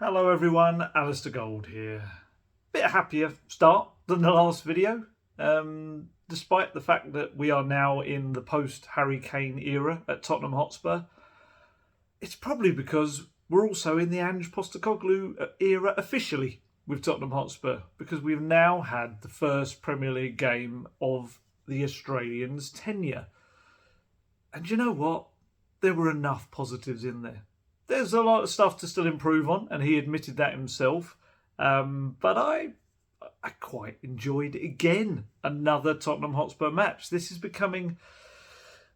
Hello everyone, Alistair Gold here. Bit happier start than the last video, despite the fact that we are now in the post-Harry Kane era at Tottenham Hotspur. It's probably because we're also in the Ange Postecoglou era officially with Tottenham Hotspur, because we've now had the first Premier League game of the Australian's tenure. And you know what? There were enough positives in there. There's a lot of stuff to still improve on, and he admitted that himself. But I quite enjoyed it again. Another Tottenham Hotspur match. This is becoming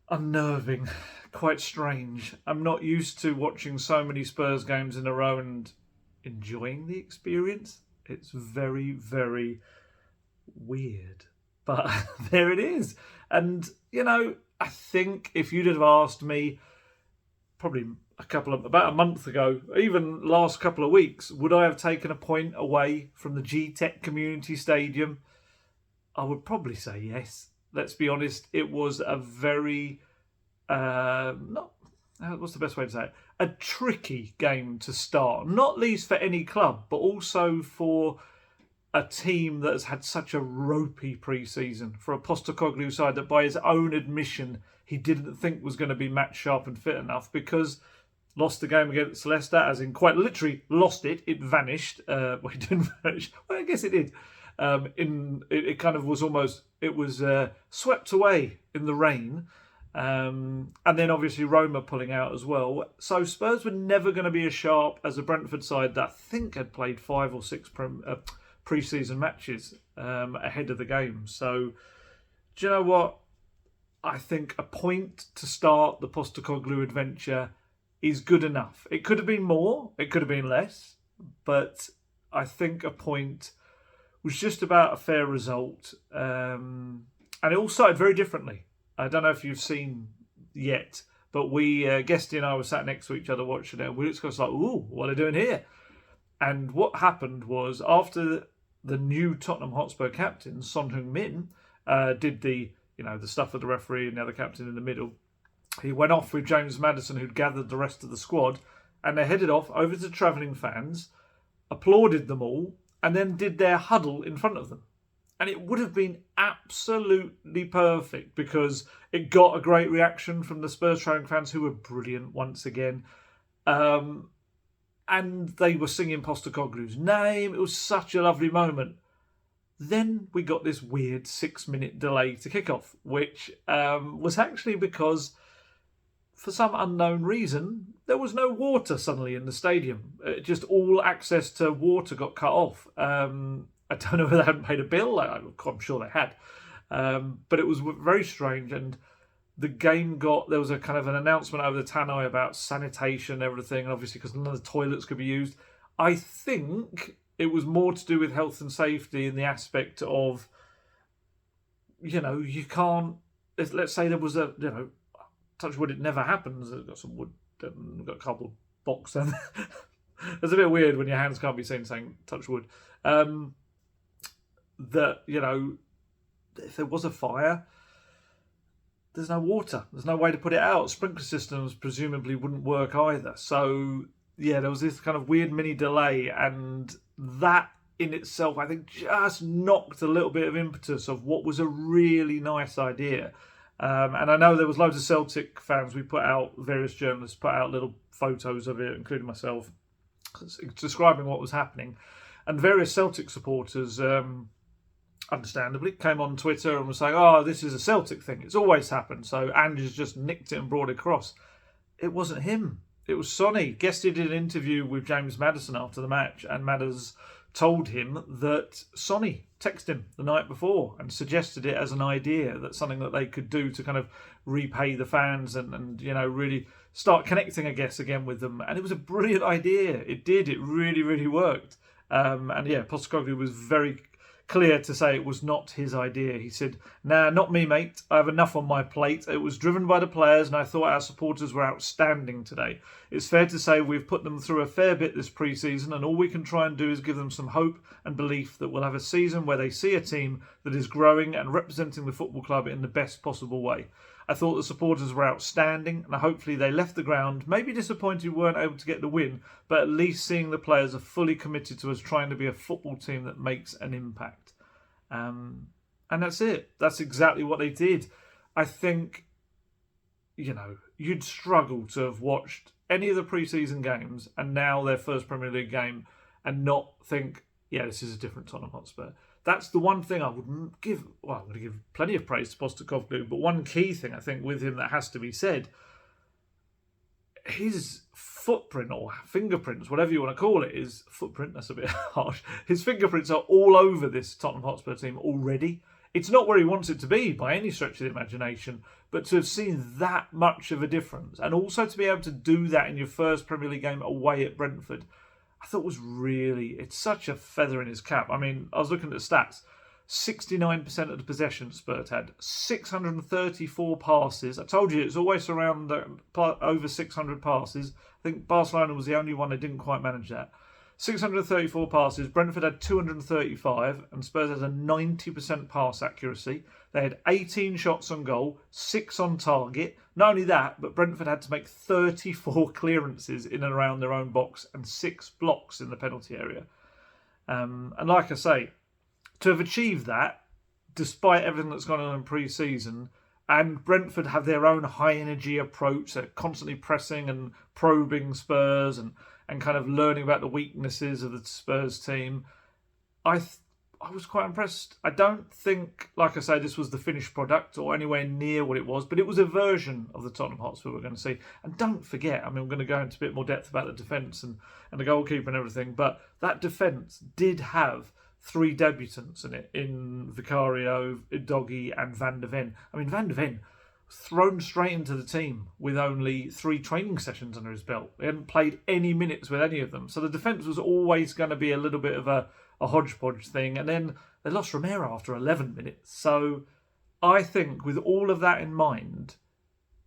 unnerving, quite strange. I'm not used to watching so many Spurs games in a row and enjoying the experience. It's very, very weird. But there it is. And, you know, I think if you'd have asked me probably about a month ago, even last couple of weeks, would I have taken a point away from the G-Tech Community Stadium? I would probably say yes. Let's be honest, it was a very, what's the best way to say it? A tricky game to start, not least for any club, but also for a team that has had such a ropey pre-season, for a Postecoglou side that by his own admission, he didn't think was going to be match sharp and fit enough, because lost the game against Leicester, as in quite literally lost it. It vanished. Well, it didn't vanish. Well, I guess it did. It kind of was almost, it was swept away in the rain. And then obviously Roma pulling out as well. So Spurs were never going to be as sharp as a Brentford side that I think had played 5 or 6 pre-season matches ahead of the game. So do you know what? I think a point to start the Postecoglou adventure is good enough. It could have been more, it could have been less, but I think a point was just about a fair result. And it all started very differently. I don't know if you've seen yet, but Guesty and I were sat next to each other watching it, and we just like, ooh, what are they doing here? And what happened was, after the new Tottenham Hotspur captain, Son Heung-min, did the stuff with the referee and the other captain in the middle, he went off with James Maddison, who'd gathered the rest of the squad, and they headed off over to travelling fans, applauded them all, and then did their huddle in front of them. And it would have been absolutely perfect, because it got a great reaction from the Spurs travelling fans, who were brilliant once again. And they were singing Postecoglou's name. It was such a lovely moment. Then we got this weird 6-minute delay to kick off, which was actually because, for some unknown reason, there was no water suddenly in the stadium. Just all access to water got cut off. I don't know if they hadn't paid a bill. I'm sure they had. But it was very strange. And the game there was a kind of an announcement over the tannoy about sanitation and everything, and obviously because none of the toilets could be used. I think it was more to do with health and safety in the aspect of, you can't, let's say there was touch wood, it never happens. I've got some wood, I've got a couple box. It's a bit weird when your hands can't be seen saying touch wood. That, if there was a fire, there's no water. There's no way to put it out. Sprinkler systems presumably wouldn't work either. So, yeah, there was this kind of weird mini delay, and that in itself, I think, just knocked a little bit of impetus of what was a really nice idea. And I know there was loads of Celtic fans. Various journalists put out little photos of it, including myself, describing what was happening. And various Celtic supporters, understandably, came on Twitter and were saying, oh, this is a Celtic thing. It's always happened. So Ange's just nicked it and brought it across. It wasn't him. It was Sonny. Guesty did an interview with James Maddison after the match, and Madders told him that Sonny texted him the night before and suggested it as an idea, that's something that they could do to kind of repay the fans and really start connecting, I guess, again with them. And it was a brilliant idea. It did. It really, really worked. And yeah, Postecoglou was very clear to say it was not his idea. He said, nah, not me, mate. I have enough on my plate. It was driven by the players, and I thought our supporters were outstanding today. It's fair to say we've put them through a fair bit this pre-season, and all we can try and do is give them some hope and belief that we'll have a season where they see a team that is growing and representing the football club in the best possible way. I thought the supporters were outstanding, and hopefully they left the ground maybe disappointed we weren't able to get the win, but at least seeing the players are fully committed to us trying to be a football team that makes an impact. And that's it. That's exactly what they did. I think, you'd struggle to have watched any of the pre-season games and now their first Premier League game and not think, yeah, this is a different Tottenham Hotspur. That's the one thing I wouldn't give. Well, I'm going to give plenty of praise to Postecoglou, but one key thing I think with him that has to be said, his footprint or fingerprints, whatever you want to call it, is footprint. That's a bit harsh. His fingerprints are all over this Tottenham Hotspur team already. It's not where he wants it to be by any stretch of the imagination, but to have seen that much of a difference and also to be able to do that in your first Premier League game away at Brentford, I thought it's such a feather in his cap. I mean, I was looking at the stats. 69% of the possession Spurs had, 634 passes. I told you it's always around over 600 passes. I think Barcelona was the only one that didn't quite manage that. 634 passes, Brentford had 235, and Spurs had a 90% pass accuracy. They had 18 shots on goal, 6 on target. Not only that, but Brentford had to make 34 clearances in and around their own box and 6 blocks in the penalty area. And like I say, to have achieved that, despite everything that's gone on in pre-season, and Brentford have their own high-energy approach, they're constantly pressing and probing Spurs and kind of learning about the weaknesses of the Spurs team, I was quite impressed. I don't think, like I say, this was the finished product or anywhere near what it was, but it was a version of the Tottenham Hotspur we're going to see. And don't forget, I mean, we're going to go into a bit more depth about the defence and the goalkeeper and everything, but that defence did have 3 debutants in it, in Vicario, Doggy and Van de Ven. I mean, Van de Ven thrown straight into the team with only 3 training sessions under his belt. He hadn't played any minutes with any of them. So the defence was always going to be a little bit of a hodgepodge thing. And then they lost Romero after 11 minutes. So I think with all of that in mind,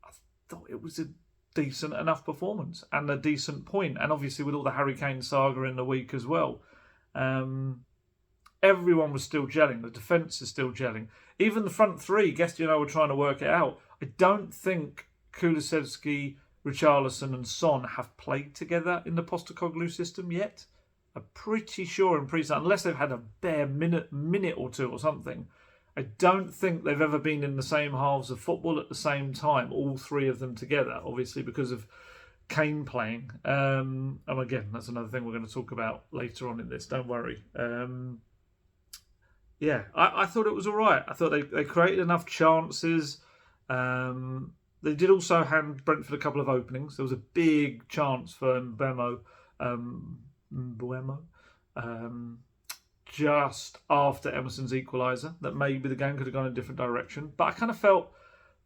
I thought it was a decent enough performance and a decent point. And obviously with all the Harry Kane saga in the week as well. Everyone was still gelling. The defence is still gelling. Even the front 3, Guest were trying to work it out. I don't think Kulusevski, Richarlison and Son have played together in the Postecoglou system yet. I'm pretty sure in pre-season, unless they've had a bare minute or two or something, I don't think they've ever been in the same halves of football at the same time, all 3 of them together, obviously because of Kane playing. And again, that's another thing we're going to talk about later on in this, don't worry. Yeah, I thought it was all right. I thought they created enough chances. They did also hand Brentford a couple of openings. There was a big chance for Mbuemo, just after Emerson's equaliser, that maybe the game could have gone in a different direction. But I kind of felt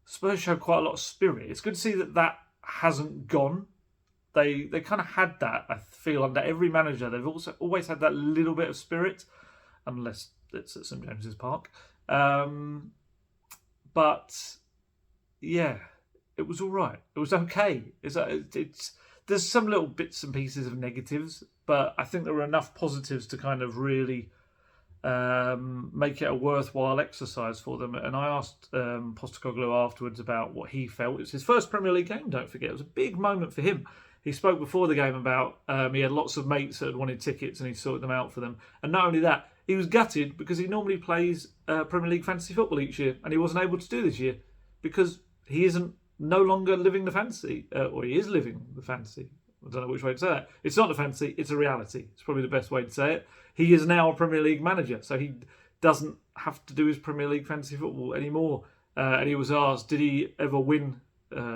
Spurs showed quite a lot of spirit. It's good to see that hasn't gone. They kind of had that, I feel, under every manager. They've also always had that little bit of spirit, unless it's at St James's Park. But yeah, it was all right. It was okay. There's some little bits and pieces of negatives, but I think there were enough positives to kind of really make it a worthwhile exercise for them. And I asked Postecoglou afterwards about what he felt. It was his first Premier League game, don't forget. It was a big moment for him. He spoke before the game about he had lots of mates that had wanted tickets and he sorted them out for them. And not only that, he was gutted because he normally plays Premier League fantasy football each year and he wasn't able to do this year because he isn't no longer living the fantasy, or he is living the fantasy. I don't know which way to say that. It's not a fantasy, it's a reality. It's probably the best way to say it. He is now a Premier League manager, so he doesn't have to do his Premier League fantasy football anymore. And he was asked, did he ever win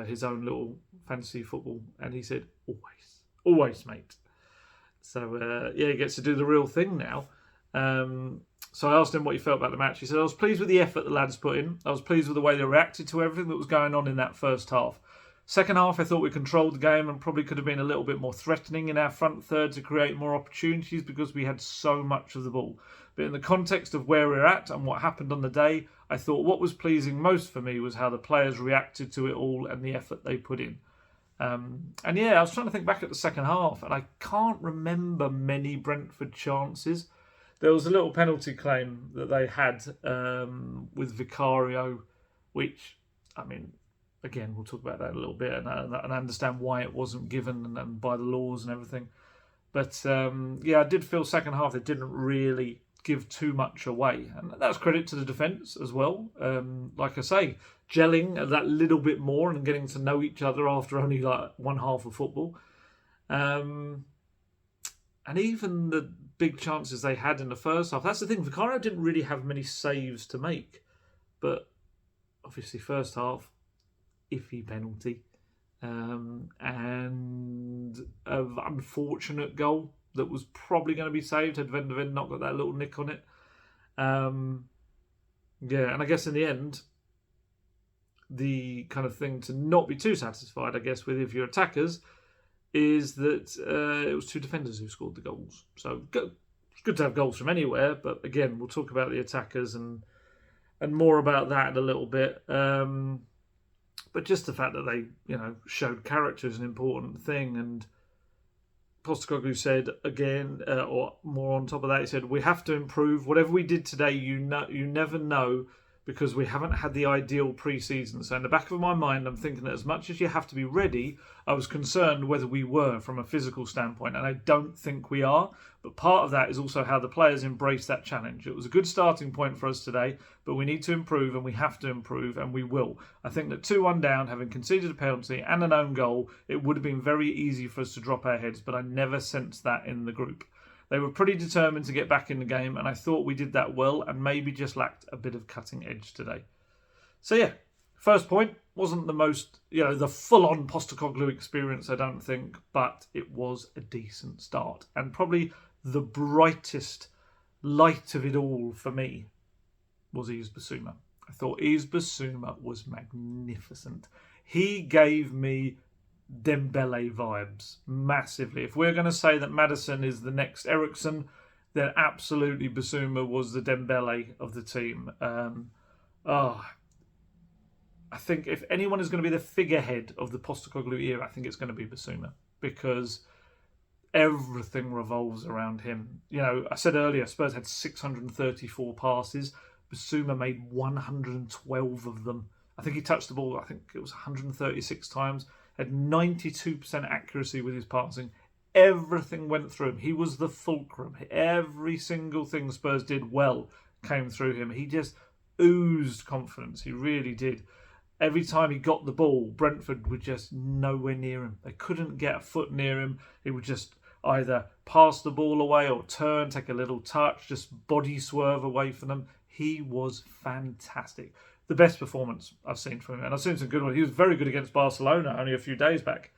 his own little fantasy football? And he said, always, mate. So, he gets to do the real thing now. So I asked him what he felt about the match. He said, I was pleased with the effort the lads put in. I was pleased with the way they reacted to everything that was going on in that first half. Second half, I thought we controlled the game and probably could have been a little bit more threatening in our front third to create more opportunities because we had so much of the ball. But in the context of where we're at and what happened on the day, I thought what was pleasing most for me was how the players reacted to it all and the effort they put in. I was trying to think back at the second half and I can't remember many Brentford chances. There was a little penalty claim that they had with Vicario, which, I mean, again, we'll talk about that a little bit and understand why it wasn't given and by the laws and everything. But I did feel second half they didn't really give too much away, and that's credit to the defence as well. Like I say, gelling that little bit more and getting to know each other after only like one half of football. And even the big chances they had in the first half. That's the thing. Vicario didn't really have many saves to make, but obviously first half, iffy penalty. And an unfortunate goal that was probably going to be saved had Van de Ven not got that little nick on it. And I guess in the end, the kind of thing to not be too satisfied, I guess, with if you're attackers, is that it was two defenders who scored the goals. So it's good to have goals from anywhere, but again, we'll talk about the attackers and more about that in a little bit. But just the fact that they, showed character is an important thing. And Postecoglou said again, or more on top of that, he said, we have to improve. Whatever we did today, you never know, because we haven't had the ideal pre-season. So in the back of my mind, I'm thinking that as much as you have to be ready, I was concerned whether we were from a physical standpoint, and I don't think we are. But part of that is also how the players embrace that challenge. It was a good starting point for us today, but we need to improve, and we have to improve, and we will. I think that 2-1 down, having conceded a penalty and an own goal, it would have been very easy for us to drop our heads, but I never sensed that in the group. They were pretty determined to get back in the game, and I thought we did that well and maybe just lacked a bit of cutting edge today. So first point wasn't the most, the full-on Postecoglou experience, I don't think, but it was a decent start. And probably the brightest light of it all for me was Yves Bissouma. I thought Yves Bissouma was magnificent. He gave me Ndombele vibes massively. If we're going to say that Maddison is the next Eriksen, then absolutely Bissouma was the Ndombele of the team. I think if anyone is going to be the figurehead of the Postecoglou era, I think it's going to be Bissouma, because everything revolves around him. I said earlier, Spurs had 634 passes. Bissouma made 112 of them. I think he touched the ball, I think it was 136 times. Had 92% accuracy with his passing. Everything went through him. He was the fulcrum. Every single thing Spurs did well came through him. He just oozed confidence. He really did. Every time he got the ball, Brentford were just nowhere near him. They couldn't get a foot near him. He would just either pass the ball away or turn, take a little touch, just body swerve away from them. He was fantastic. The best performance I've seen from him. And I've seen some good ones. He was very good against Barcelona only a few days back.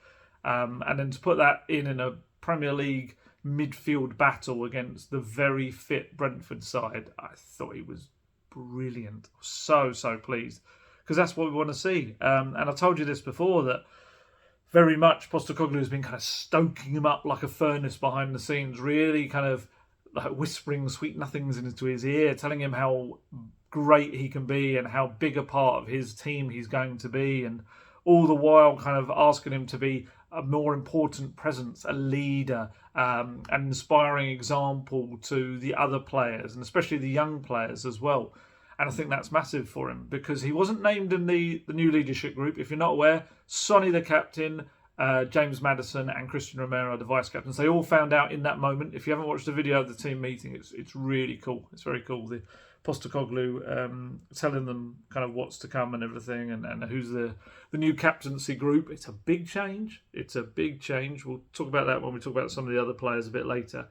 And then to put that in a Premier League midfield battle against the very fit Brentford side, I thought he was brilliant. So pleased. Because that's what we want to see. And I told you this before, that very much Postecoglou has been kind of stoking him up like a furnace behind the scenes, really kind of like whispering sweet nothings into his ear, telling him how great he can be and how big a part of his team he's going to be, and all the while kind of asking him to be a more important presence, a leader, an inspiring example to the other players, and especially the young players as well. And I think that's massive for him, because he wasn't named in the new leadership group. If you're not aware, Sonny the captain, James Maddison and Christian Romero, the vice captains, they all found out in that moment. If you haven't watched the video of the team meeting, it's really cool. It's very cool. The Postecoglou telling them kind of what's to come and everything, and who's the new captaincy group. It's a big change. It's a big change. We'll talk about that when we talk about some of the other players a bit later.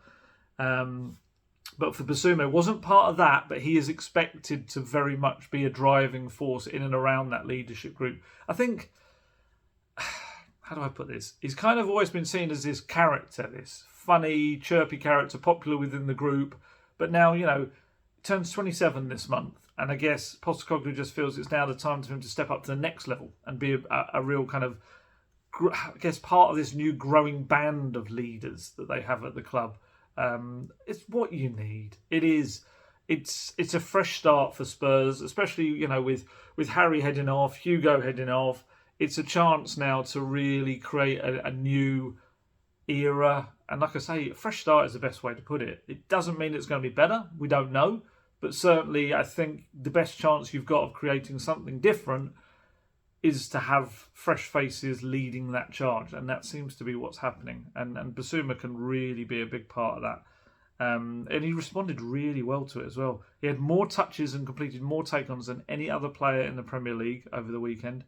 But for Bissouma, it wasn't part of that, but he is expected to very much be a driving force in and around that leadership group. I think, how do I put this? He's kind of always been seen as this character, this funny, chirpy character, popular within the group. But now, turns 27 this month, and I guess Postecoglou just feels it's now the time for him to step up to the next level and be a real kind of, I guess, part of this new growing band of leaders that they have at the club. It's what you need. It is. It's a fresh start for Spurs, especially with Harry heading off, Hugo heading off. It's a chance now to really create a new era. And like I say, a fresh start is the best way to put it. It doesn't mean it's going to be better. We don't know. But certainly, I think the best chance you've got of creating something different is to have fresh faces leading that charge, and that seems to be what's happening. And Bissouma can really be a big part of that. And he responded really well to it as well. He had more touches and completed more take-ons than any other player in the Premier League over the weekend.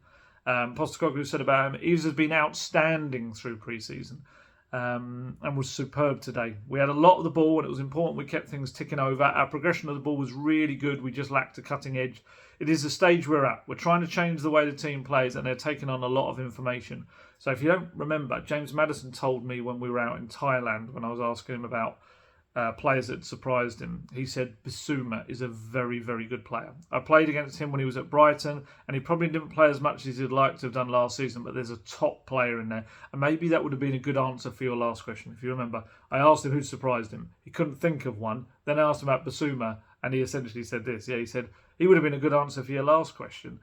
Postecoglou said about him, he has been outstanding through pre-season and was superb today. We had a lot of the ball and it was important we kept things ticking over. Our progression of the ball was really good. We just lacked a cutting edge. It is the stage we're at. We're trying to change the way the team plays and they're taking on a lot of information. So if you don't remember, James Maddison told me when we were out in Thailand, when I was asking him about players that surprised him, he said Bissouma is a very, very good player. I played against him when he was at Brighton and he probably didn't play as much as he'd like to have done last season, but there's a top player in there. And maybe that would have been a good answer for your last question. If you remember, I asked him who surprised him. He couldn't think of one. Then I asked him about Bissouma and he essentially said this. Yeah, he said he would have been a good answer for your last question.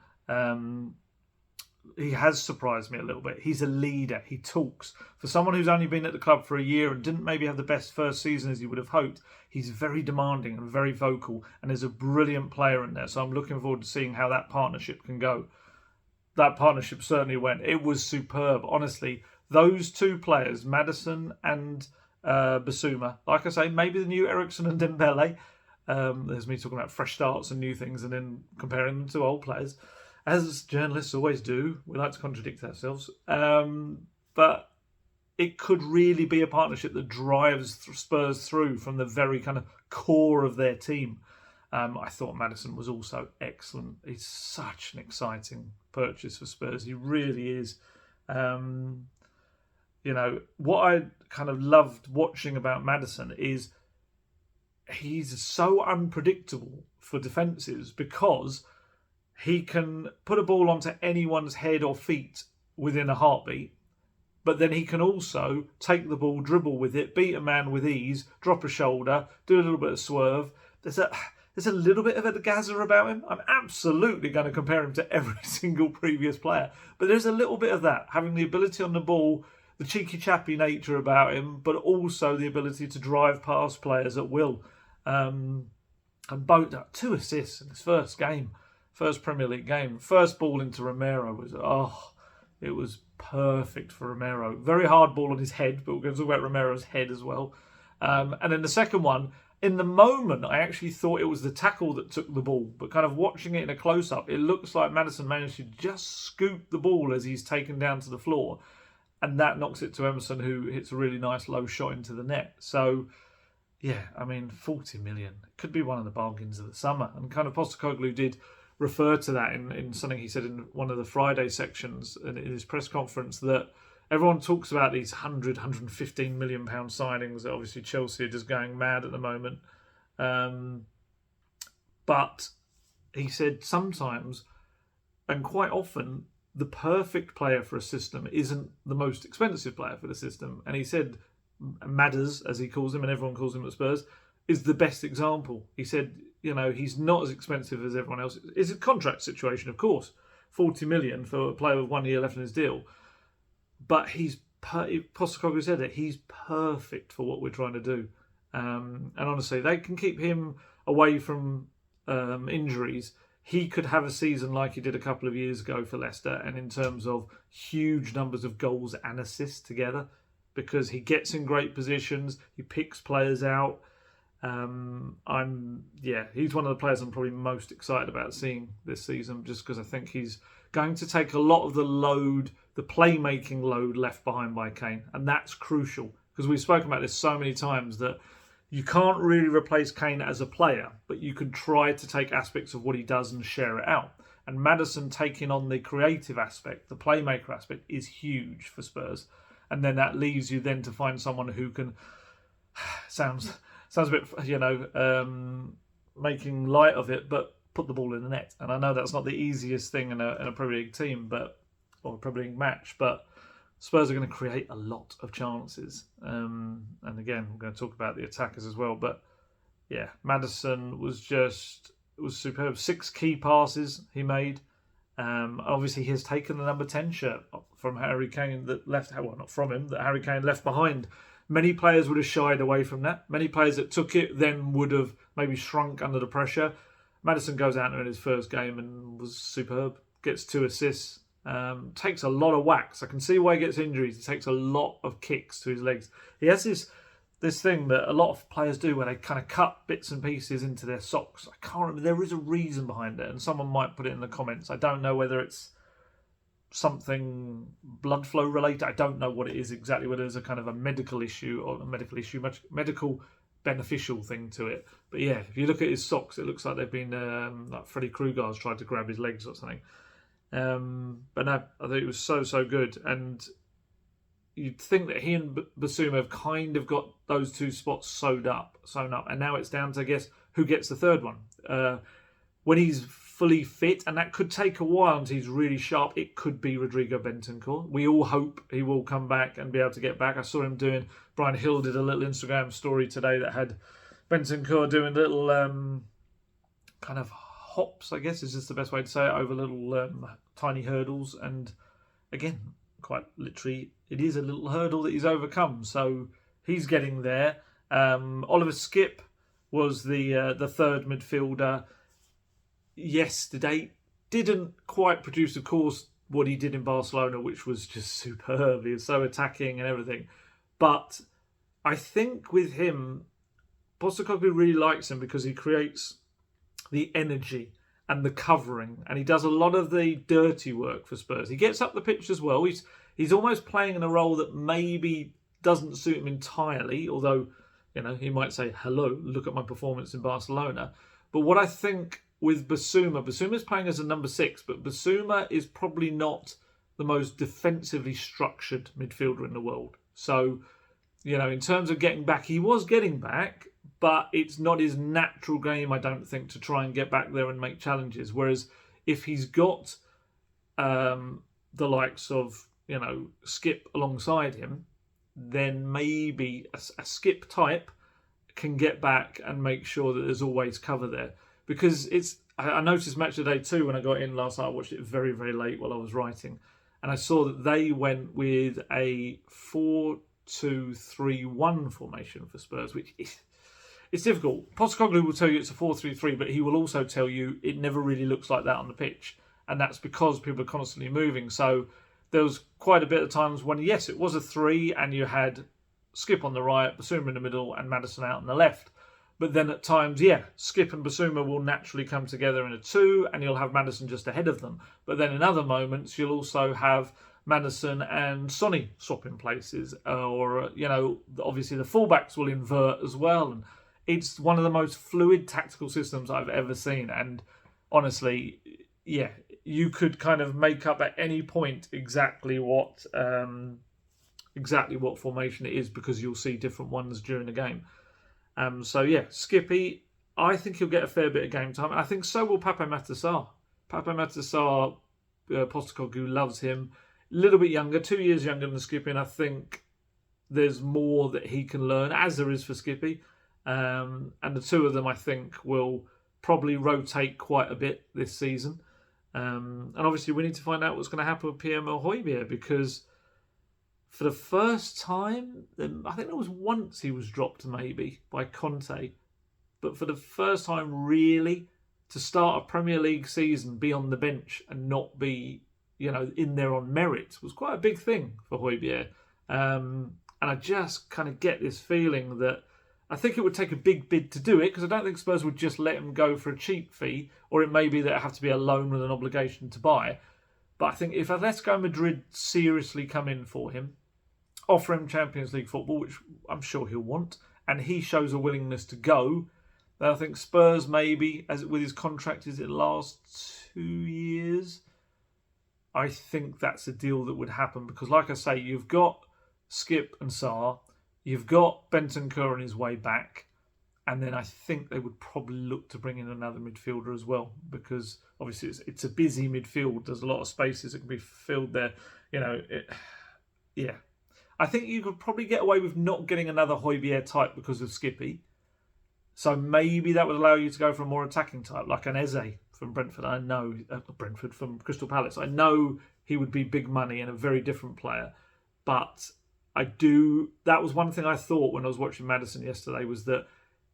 He has surprised me a little bit. He's a leader. He talks. For someone who's only been at the club for a year and didn't maybe have the best first season as he would have hoped, he's very demanding and very vocal, and there's a brilliant player in there. So I'm looking forward to seeing how that partnership can go. That partnership certainly went. It was superb. Honestly, those two players, Maddison and Bissouma, like I say, maybe the new Eriksen and Ndombele. There's me talking about fresh starts and new things and then comparing them to old players. As journalists always do, we like to contradict ourselves. But it could really be a partnership that drives Spurs through from the very kind of core of their team. I thought Maddison was also excellent. He's such an exciting purchase for Spurs. He really is. What I kind of loved watching about Maddison is he's so unpredictable for defences because he can put a ball onto anyone's head or feet within a heartbeat, but then he can also take the ball, dribble with it, beat a man with ease, drop a shoulder, do a little bit of swerve. There's a little bit of a Gaza about him. I'm absolutely going to compare him to every single previous player, but there's a little bit of that, having the ability on the ball, the cheeky chappy nature about him, but also the ability to drive past players at will. And both 2 assists in his first game. First Premier League game. First ball into Romero it was perfect for Romero. Very hard ball on his head, but we're going to talk about Romero's head as well. And then the second one, in the moment, I actually thought it was the tackle that took the ball, but kind of watching it in a close-up, it looks like Maddison managed to just scoop the ball as he's taken down to the floor, and that knocks it to Emerson, who hits a really nice low shot into the net. So, yeah, I mean, 40 million. It could be one of the bargains of the summer. And kind of Postecoglou did refer to that in something he said in one of the Friday sections in his press conference, that everyone talks about these 115 million pound signings that obviously Chelsea are just going mad at the moment. But he said sometimes, and quite often, the perfect player for a system isn't the most expensive player for the system. And he said Madders, as he calls him, and everyone calls him at Spurs, is the best example. He said, he's not as expensive as everyone else. It's a contract situation, of course. 40 million for a player with 1 year left in his deal. But Postecoglou said it, he's perfect for what we're trying to do. And honestly, they can keep him away from injuries. He could have a season like he did a couple of years ago for Leicester, and in terms of huge numbers of goals and assists together, because he gets in great positions, he picks players out. He's one of the players I'm probably most excited about seeing this season, just because I think he's going to take a lot of the load, the playmaking load left behind by Kane, and that's crucial, because we've spoken about this so many times that you can't really replace Kane as a player, but you can try to take aspects of what he does and share it out. And Maddison taking on the creative aspect, the playmaker aspect, is huge for Spurs. And then that leaves you then to find someone who can sounds a bit, making light of it, but put the ball in the net. And I know that's not the easiest thing in a Premier League team, or a Premier League match, but Spurs are going to create a lot of chances. And again, we're going to talk about the attackers as well. But yeah, Maddison was superb. 6 key passes he made. Obviously, he has taken the number 10 shirt from Harry Kane that Harry Kane left behind. Many players would have shied away from that. Many players that took it then would have maybe shrunk under the pressure. Maddison goes out there in his first game and was superb. Gets 2 assists. Takes a lot of whacks. I can see why he gets injuries. He takes a lot of kicks to his legs. He has this thing that a lot of players do where they kind of cut bits and pieces into their socks. I can't remember. There is a reason behind it, and someone might put it in the comments. I don't know whether it's something blood flow related. I don't know what it is exactly, whether there's a kind of a medical issue, medical beneficial thing to it. But yeah, if you look at his socks, it looks like they've been like Freddy Krueger's tried to grab his legs or something. But no, I think it was so good, and you'd think that he and Basuma have kind of got those two spots sewn up, and now it's down to, I guess, who gets the third one. When he's fully fit, and that could take a while until he's really sharp, it could be Rodrigo Bentancur. We all hope he will come back and be able to get back. I saw him Brian Hill did a little Instagram story today that had Bentancur doing little kind of hops, I guess is just the best way to say it, over little tiny hurdles. And again, quite literally, it is a little hurdle that he's overcome. So he's getting there. Oliver Skipp was the third midfielder. Yesterday didn't quite produce, of course, what he did in Barcelona, which was just superb. He was so attacking and everything. But I think with him, Postecoglou really likes him because he creates the energy and the covering, and he does a lot of the dirty work for Spurs. He gets up the pitch as well. He's almost playing in a role that maybe doesn't suit him entirely, although, you know, he might say, hello, look at my performance in Barcelona. But what I think with Basuma's playing as a number 6, but Basuma is probably not the most defensively structured midfielder in the world. So, you know, in terms of getting back, he was getting back, but it's not his natural game, I don't think, to try and get back there and make challenges. Whereas if he's got the likes of, you know, Skipp alongside him, then maybe a Skipp type can get back and make sure that there's always cover there. Because I noticed Match of the Day 2 when I got in last night. I watched it very, very late while I was writing. And I saw that they went with a 4-2-3-1 formation for Spurs, which it's difficult. Postecoglou will tell you it's a 4-3-3, but he will also tell you it never really looks like that on the pitch. And that's because people are constantly moving. So there was quite a bit of times when, yes, it was a 3 and you had Skipp on the right, Basuma in the middle and Maddison out on the left. But then at times, yeah, Skipp and Basuma will naturally come together in a 2 and you'll have Maddison just ahead of them. But then in other moments, you'll also have Maddison and Sonny swapping places. Or, you know, obviously the fullbacks will invert as well. And it's one of the most fluid tactical systems I've ever seen. And honestly, yeah, you could kind of make up at any point exactly what formation it is, because you'll see different ones during the game. So yeah, Skippy, I think he'll get a fair bit of game time. I think so will Pape Matar Sarr. Pape Matar Sarr, Postecoglou loves him. A little bit younger, 2 years younger than Skippy, and I think there's more that he can learn, as there is for Skippy. And the two of them, I think, will probably rotate quite a bit this season. And obviously we need to find out what's going to happen with Pierre-Emile Højbjerg, because for the first time, I think there was once he was dropped maybe by Conte, but for the first time really, to start a Premier League season, be on the bench and not be, you know, in there on merit was quite a big thing for Højbjerg. And I just kind of get this feeling that I think it would take a big bid to do it, because I don't think Spurs would just let him go for a cheap fee, or it may be that it have to be a loan with an obligation to buy. But I think if Atletico Madrid seriously come in for him, offer him Champions League football, which I'm sure he'll want, and he shows a willingness to go, then I think Spurs maybe, as with his contract, is it last 2 years? I think that's a deal that would happen, because like I say, you've got Skipp and Sarr, you've got Bentancur on his way back, and then I think they would probably look to bring in another midfielder as well, because obviously it's a busy midfield. There's a lot of spaces that can be filled there. You know, yeah. I think you could probably get away with not getting another Højbjerg type because of Skippy. So maybe that would allow you to go for a more attacking type, like an Eze from Brentford. I know, Brentford from Crystal Palace. I know he would be big money and a very different player. But that was one thing I thought when I was watching Maddison yesterday, was that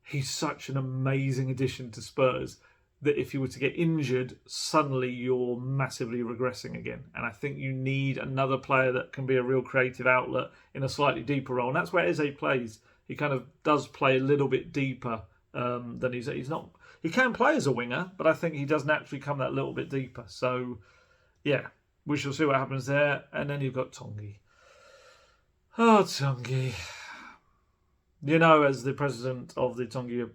he's such an amazing addition to Spurs that if you were to get injured, suddenly you're massively regressing again. And I think you need another player that can be a real creative outlet in a slightly deeper role. And that's where Eze plays. He kind of does play a little bit deeper than he's not. He can play as a winger, but I think he does naturally come that little bit deeper. So, yeah, we shall see what happens there. And then you've got Tongi. Oh, Tongi. You know, as the president of the Tongi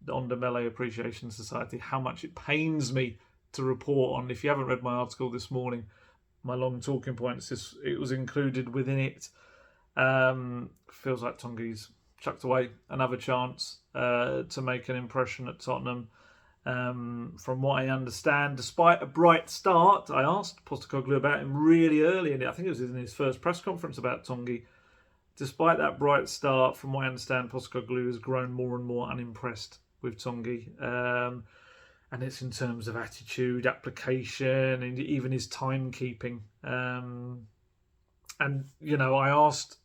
Ndombele Appreciation Society, how much it pains me to report on. If you haven't read my article this morning, my long talking points, it was included within it. Feels like Tongi's chucked away another chance to make an impression at Tottenham. From what I understand, despite a bright start, I asked Postecoglou about him really early, and I think it was in his first press conference about Tongi. Despite that bright start, from what I understand, Postecoglou has grown more and more unimpressed with Tongi. And it's in terms of attitude, application, and even his timekeeping. And, you know, I asked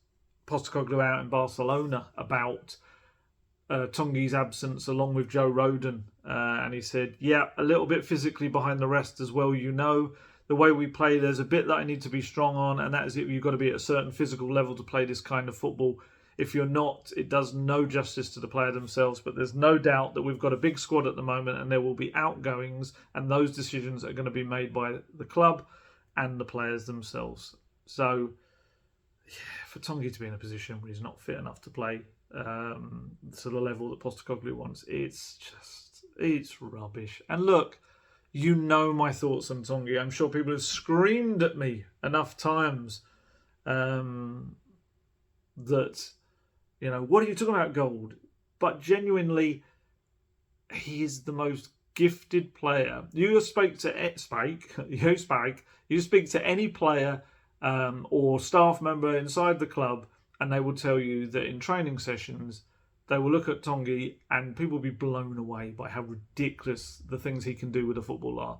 Postecoglou out in Barcelona about Tongi's absence along with Joe Rodon. And he said, yeah, a little bit physically behind the rest as well, you know. The way we play, there's a bit that I need to be strong on, and that is it. You've got to be at a certain physical level to play this kind of football. If you're not, it does no justice to the player themselves. But there's no doubt that we've got a big squad at the moment, and there will be outgoings, and those decisions are going to be made by the club and the players themselves. So, yeah, for Tongi to be in a position where he's not fit enough to play to the level that Postecoglou wants, it's rubbish. And look, you know my thoughts on Tongi. I'm sure people have screamed at me enough times that, you know, what are you talking about, gold? But genuinely, he is the most gifted player. You speak to any player or staff member inside the club, and they will tell you that in training sessions, they will look at Tongi and people will be blown away by how ridiculous the things he can do with a football are.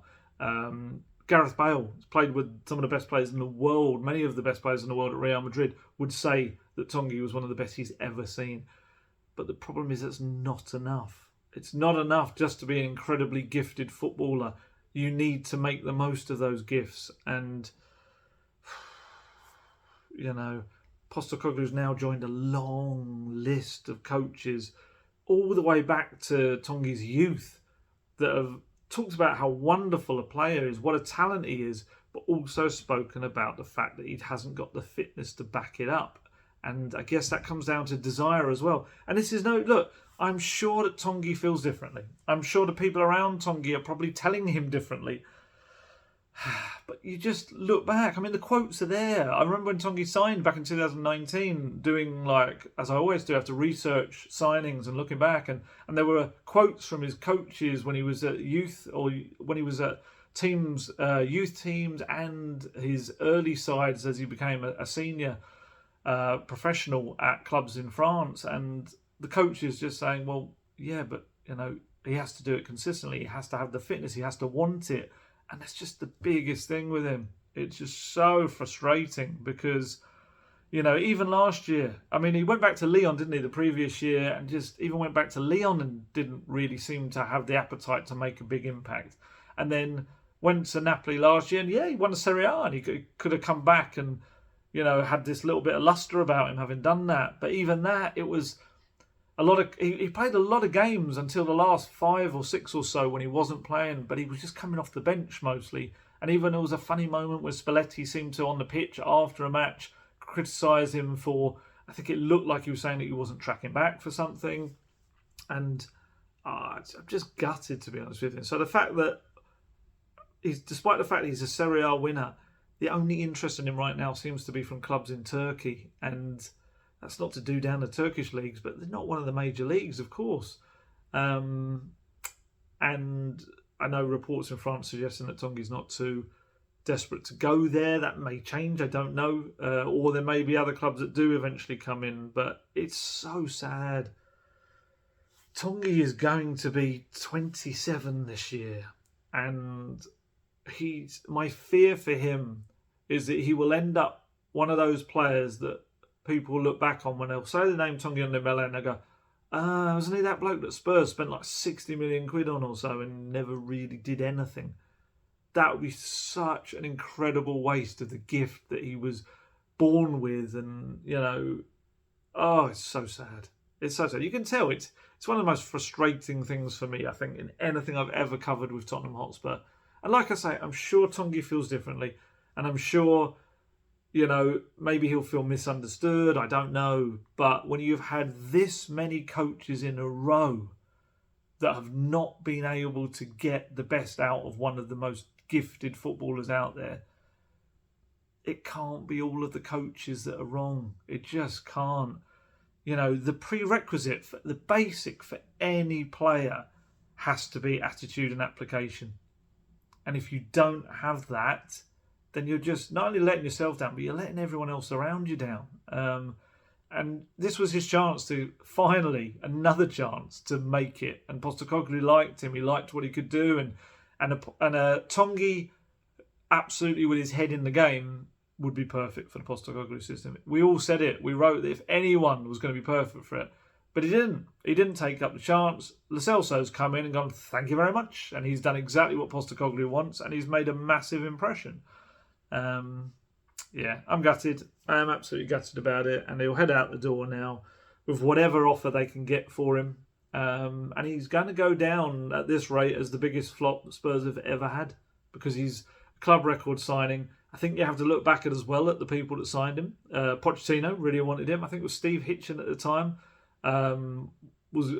Gareth Bale has played with some of the best players in the world. Many of the best players in the world at Real Madrid would say that Tongi was one of the best he's ever seen. But the problem is it's not enough. It's not enough just to be an incredibly gifted footballer. You need to make the most of those gifts. And, you know, Postecoglou's now joined a long list of coaches all the way back to Tongi's youth that have talked about how wonderful a player is, what a talent he is, but also spoken about the fact that he hasn't got the fitness to back it up. And I guess that comes down to desire as well. And this is look, I'm sure that Tongi feels differently. I'm sure the people around Tongi are probably telling him differently. But you just look back. I mean, the quotes are there. I remember when Tongi signed back in 2019, doing, like, as I always do, I have to research signings and looking back. And there were quotes from his coaches when he was at youth, or when he was at teams, youth teams, and his early sides as he became a senior professional at clubs in France. And the coaches just saying, well, yeah, but, you know, he has to do it consistently. He has to have the fitness. He has to want it. And that's just the biggest thing with him. It's just so frustrating because, you know, even last year, I mean, he went back to Lyon, didn't he, the previous year, and just even went back to Lyon and didn't really seem to have the appetite to make a big impact. And then went to Napoli last year, and yeah, he won a Serie A, and he could have come back and, you know, had this little bit of luster about him having done that. But even that, it was he played a lot of games until the last 5 or 6 or so when he wasn't playing, but he was just coming off the bench mostly. And even there was a funny moment where Spalletti seemed to, on the pitch after a match, criticise him for, I think it looked like he was saying that he wasn't tracking back for something. And I'm just gutted, to be honest with you. So the fact that despite the fact that he's a Serie A winner, the only interest in him right now seems to be from clubs in Turkey. And that's not to do down the Turkish leagues, but they're not one of the major leagues, of course. And I know reports in France suggesting that Tongi's not too desperate to go there. That may change, I don't know. Or there may be other clubs that do eventually come in. But it's so sad. Tongi is going to be 27 this year. And my fear for him is that he will end up one of those players that people look back on when they'll say the name Tongi Ndombele and they go, Wasn't he that bloke that Spurs spent like 60 million quid on or so and never really did anything? That would be such an incredible waste of the gift that he was born with. And, oh, it's so sad. It's so sad. You can tell it's one of the most frustrating things for me, I think, in anything I've ever covered with Tottenham Hotspur. And like I say, I'm sure Tongi feels differently. And I'm sure, maybe he'll feel misunderstood. I don't know. But when you've had this many coaches in a row that have not been able to get the best out of one of the most gifted footballers out there, it can't be all of the coaches that are wrong. It just can't. The prerequisite, the basic for any player has to be attitude and application. And if you don't have that, then you're just not only letting yourself down, but you're letting everyone else around you down. And this was his chance to finally, another chance to make it. And Postecoglou liked him. He liked what he could do. And Tongi, absolutely with his head in the game, would be perfect for the Postecoglou system. We all said it. We wrote that if anyone was going to be perfect for it. But he didn't. He didn't take up the chance. Lo Celso's come in and gone, thank you very much. And he's done exactly what Postecoglou wants. And he's made a massive impression. I'm gutted. I am absolutely gutted about it. And he'll head out the door now with whatever offer they can get for him. And he's going to go down at this rate as the biggest flop that Spurs have ever had, because he's a club record signing. I think you have to look back at as well at the people that signed him. Pochettino really wanted him. I think it was Steve Hitchen at the time. Was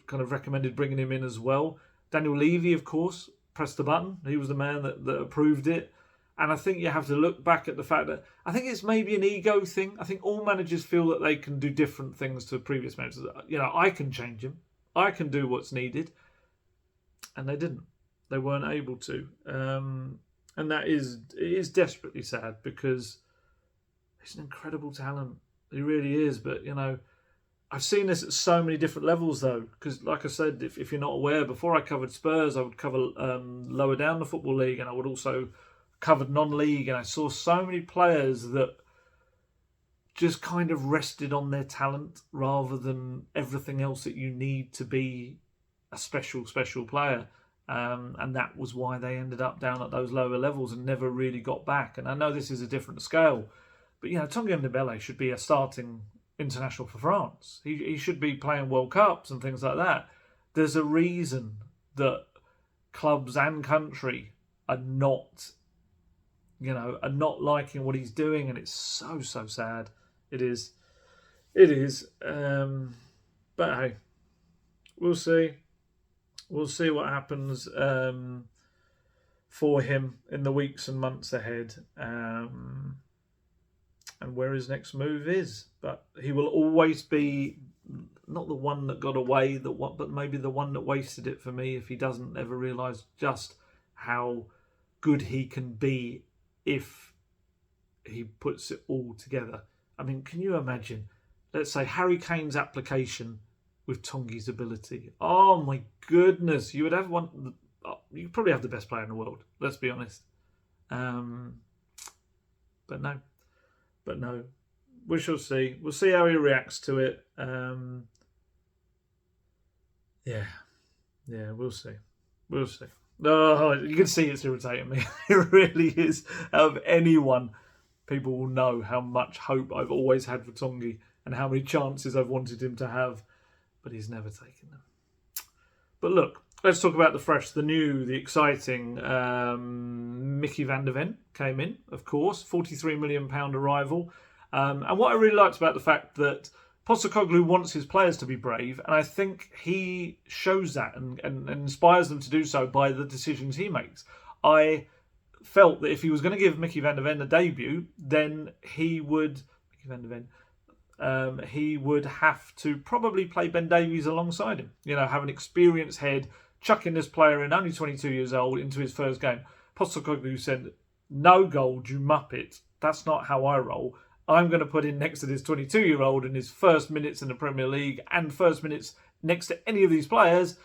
kind of recommended bringing him in as well. Daniel Levy, of course, pressed the button. He was the man that approved it. And I think you have to look back at the fact that I think it's maybe an ego thing. I think all managers feel that they can do different things to previous managers. I can change him. I can do what's needed. And they didn't. They weren't able to. And it is desperately sad, because he's an incredible talent. He really is. But, I've seen this at so many different levels, though. Because, like I said, if you're not aware, before I covered Spurs, I would cover lower down the Football League, and I would also covered non-league, and I saw so many players that just kind of rested on their talent rather than everything else that you need to be a special player. And that was why they ended up down at those lower levels and never really got back. And I know this is a different scale, but Tanguy Ndombele should be a starting international for France. He should be playing World Cups and things like that. There's a reason that clubs and country are not liking what he's doing, and it's so sad. It is. But hey, we'll see. We'll see what happens for him in the weeks and months ahead, and where his next move is. But he will always be not the one that got away, but maybe the one that wasted it for me, if he doesn't ever realise just how good he can be if he puts it all together. I mean, can you imagine, let's say, Harry Kane's application with Tongi's ability? Oh my goodness, you would have one. You probably have the best player in the world, let's be honest. But no, we shall see. We'll see how he reacts to it. We'll see. Oh, you can see it's irritating me. It really is. Out of anyone, people will know how much hope I've always had for Tongi and how many chances I've wanted him to have, but he's never taken them. But look, let's talk about the new, the exciting Mickey van der Ven came in, of course, £43 million arrival. And what I really liked about the fact that Postecoglou wants his players to be brave, and I think he shows that and inspires them to do so by the decisions he makes. I felt that if he was going to give Mickey van der Ven a debut, then he would have to probably play Ben Davies alongside him. Have an experienced head, chucking this player in, only 22 years old, into his first game. Postecoglou said, "No gold, you muppet. That's not how I roll. I'm going to put in next to this 22-year-old in his first minutes in the Premier League and first minutes next to any of these players.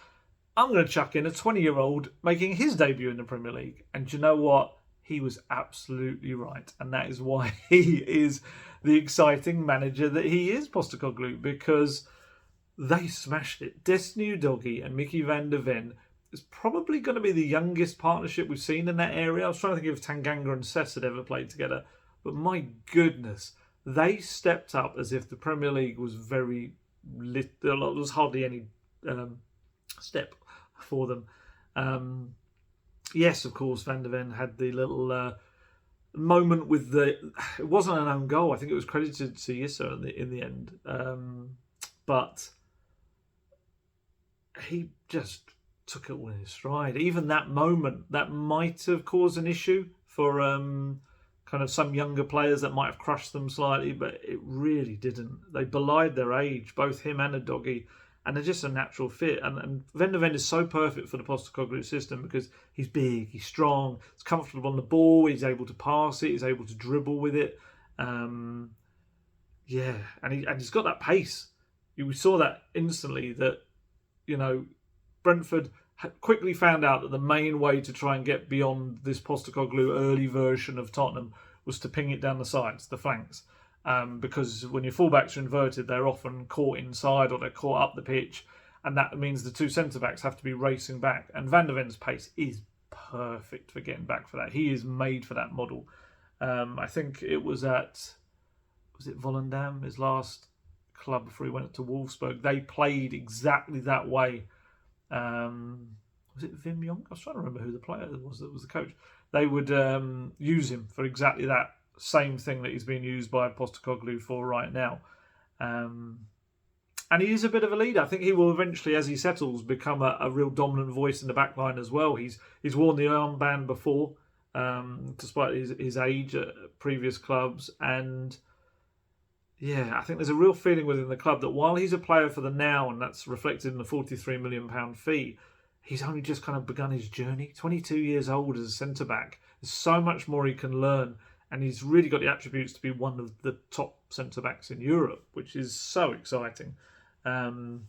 I'm going to chuck in a 20-year-old making his debut in the Premier League." And do you know what? He was absolutely right. And that is why he is the exciting manager that he is, Postecoglou, because They smashed it. Destiny Udogie and Mickey van der Ven is probably going to be the youngest partnership we've seen in that area. I was trying to think if Tanganga and Cess had ever played together. But my goodness, they stepped up as if the Premier League was very lit. There was hardly any step for them. Yes, of course, Van der Ven had the little moment with the... It wasn't an own goal. I think it was credited to Yissa in the end. But he just took it all in his stride. Even that moment, that might have caused an issue for kind of some younger players that might have crushed them slightly, but it really didn't. They belied their age, both him and Udogie, and they're just a natural fit. And Van der Ven is so perfect for the Postecoglou system because he's big, he's strong, he's comfortable on the ball, he's able to pass it, he's able to dribble with it. And he's got that pace. We saw that instantly that, Brentford quickly found out that the main way to try and get beyond this Postecoglou early version of Tottenham was to ping it down the sides, the flanks. Because when your fullbacks are inverted, they're often caught inside or they're caught up the pitch. And that means the two centre-backs have to be racing back. And Van der Ven's pace is perfect for getting back for that. He is made for that model. I think it was at... Was it Volendam, his last club before he went to Wolfsburg? They played exactly that way. Was it Wim Jonk? I was trying to remember who the player was that was the coach. They would use him for exactly that same thing that he's being used by Postecoglou for right now. And he is a bit of a leader. I think he will eventually, as he settles, become a real dominant voice in the back line as well. He's worn the armband before, despite his age at previous clubs. And yeah, I think there's a real feeling within the club that while he's a player for the now, and that's reflected in the £43 million fee, he's only just kind of begun his journey. 22 years old as a centre-back. There's so much more he can learn, and he's really got the attributes to be one of the top centre-backs in Europe, which is so exciting. It's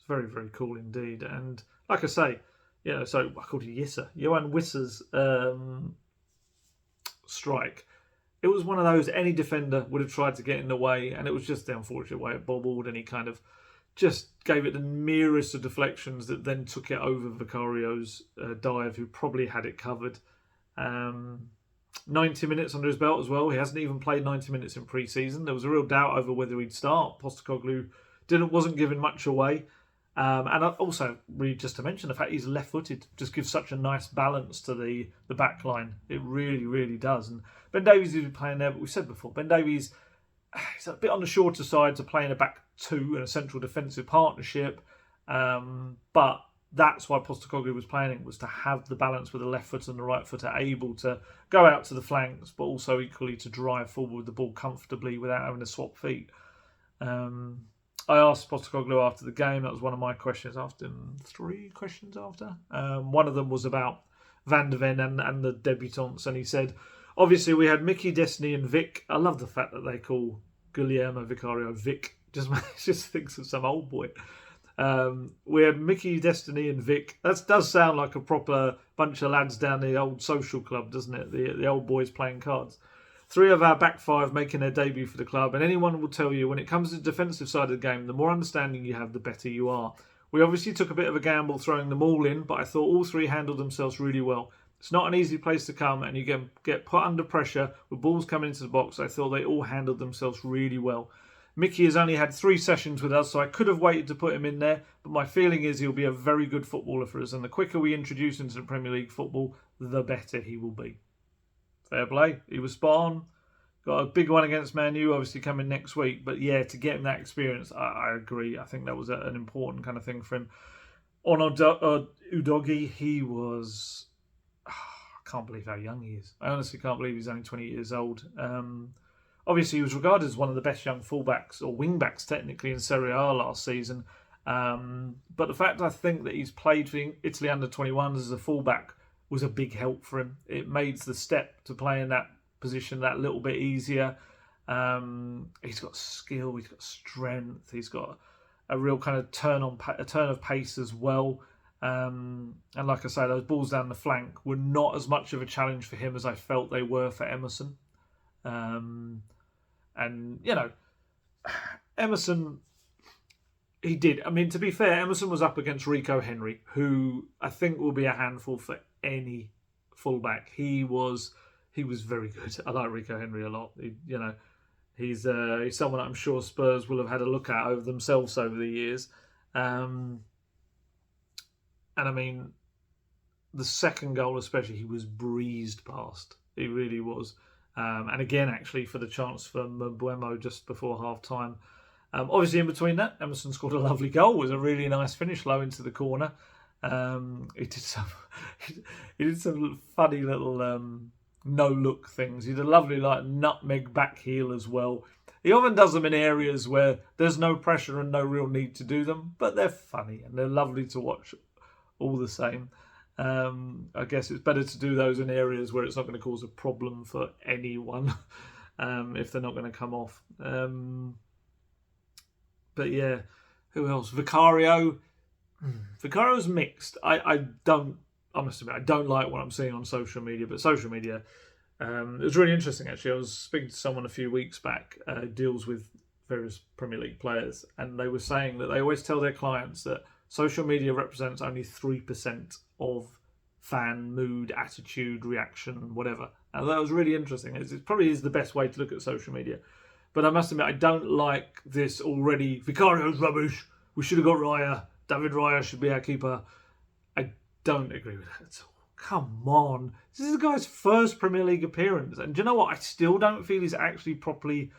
very, very cool indeed. And like I say, so I called it Yissa. Johan Wissa's strike. It was one of those any defender would have tried to get in the way, and it was just the unfortunate way it bobbled, and he kind of just gave it the merest of deflections that then took it over Vicario's dive, who probably had it covered. 90 minutes under his belt as well. He hasn't even played 90 minutes in pre-season. There was a real doubt over whether he'd start. Postecoglou wasn't giving much away. And also, really just to mention the fact he's left-footed just gives such a nice balance to the back line. It really, really does. And Ben Davies is playing there, but we said before, Ben Davies is a bit on the shorter side to playing a back two in a central defensive partnership. But that's why Postecoglou was playing it, was to have the balance with the left foot and the right foot, are able to go out to the flanks, but also equally to drive forward with the ball comfortably without having to swap feet. I asked Postecoglou after the game, that was one of my questions after, 3 questions after. One of them was about Van der Ven and the debutants, and he said, obviously we had Mickey, Destiny and Vic. I love the fact that they call Guillermo Vicario Vic, just thinks of some old boy. We had Mickey, Destiny and Vic. That does sound like a proper bunch of lads down the old social club, doesn't it? The old boys playing cards. 3 of our back 5 making their debut for the club, and anyone will tell you when it comes to the defensive side of the game, the more understanding you have, the better you are. We obviously took a bit of a gamble throwing them all in, but I thought all 3 handled themselves really well. It's not an easy place to come, and you get put under pressure with balls coming into the box. I thought they all handled themselves really well. Mickey has only had 3 sessions with us, so I could have waited to put him in there, but my feeling is he'll be a very good footballer for us, and the quicker we introduce him to the Premier League football, the better he will be. Fair play. He was spot on. Got a big one against Man U, obviously coming next week. But yeah, to get him that experience, I agree. I think that was an important kind of thing for him. On Udogie, he was... I can't believe how young he is. I honestly can't believe he's only 20 years old. Obviously, he was regarded as one of the best young fullbacks, or wingbacks technically, in Serie A last season. But the fact I think that he's played for Italy under-21s as a fullback was a big help for him. It made the step to play in that position that little bit easier. He's got skill, he's got strength, he's got a real kind of turn of pace as well. And like I say, those balls down the flank were not as much of a challenge for him as I felt they were for Emerson. And Emerson, He did. I mean, to be fair, Emerson was up against Rico Henry, who I think will be a handful for any fullback. He was very good. I like Rico Henry a lot. He's someone I'm sure Spurs will have had a look at over themselves over the years. And I mean, the second goal especially, he was breezed past. He really was. And again, actually, for the chance for Mbeumo just before half-time. Obviously, in between that, Emerson scored a lovely goal. It was a really nice finish, low into the corner. He did some he did some funny little no-look things. He did a lovely nutmeg back heel as well. He often does them in areas where there's no pressure and no real need to do them, but they're funny and they're lovely to watch all the same. I guess it's better to do those in areas where it's not going to cause a problem for anyone if they're not going to come off. But yeah, who else? Vicario. Vicario's mixed. I must admit, I don't like what I'm seeing on social media, but social media, it was really interesting actually. I was speaking to someone a few weeks back, deals with various Premier League players, and they were saying that they always tell their clients that social media represents only 3% of fan mood, attitude, reaction, whatever. And that was really interesting. It probably is the best way to look at social media. But I must admit, I don't like this already. Vicario's rubbish. We should have got Raya. David Raya should be our keeper. I don't agree with that at all. Come on. This is the guy's first Premier League appearance. And do you know what? I still don't feel he's actually properly...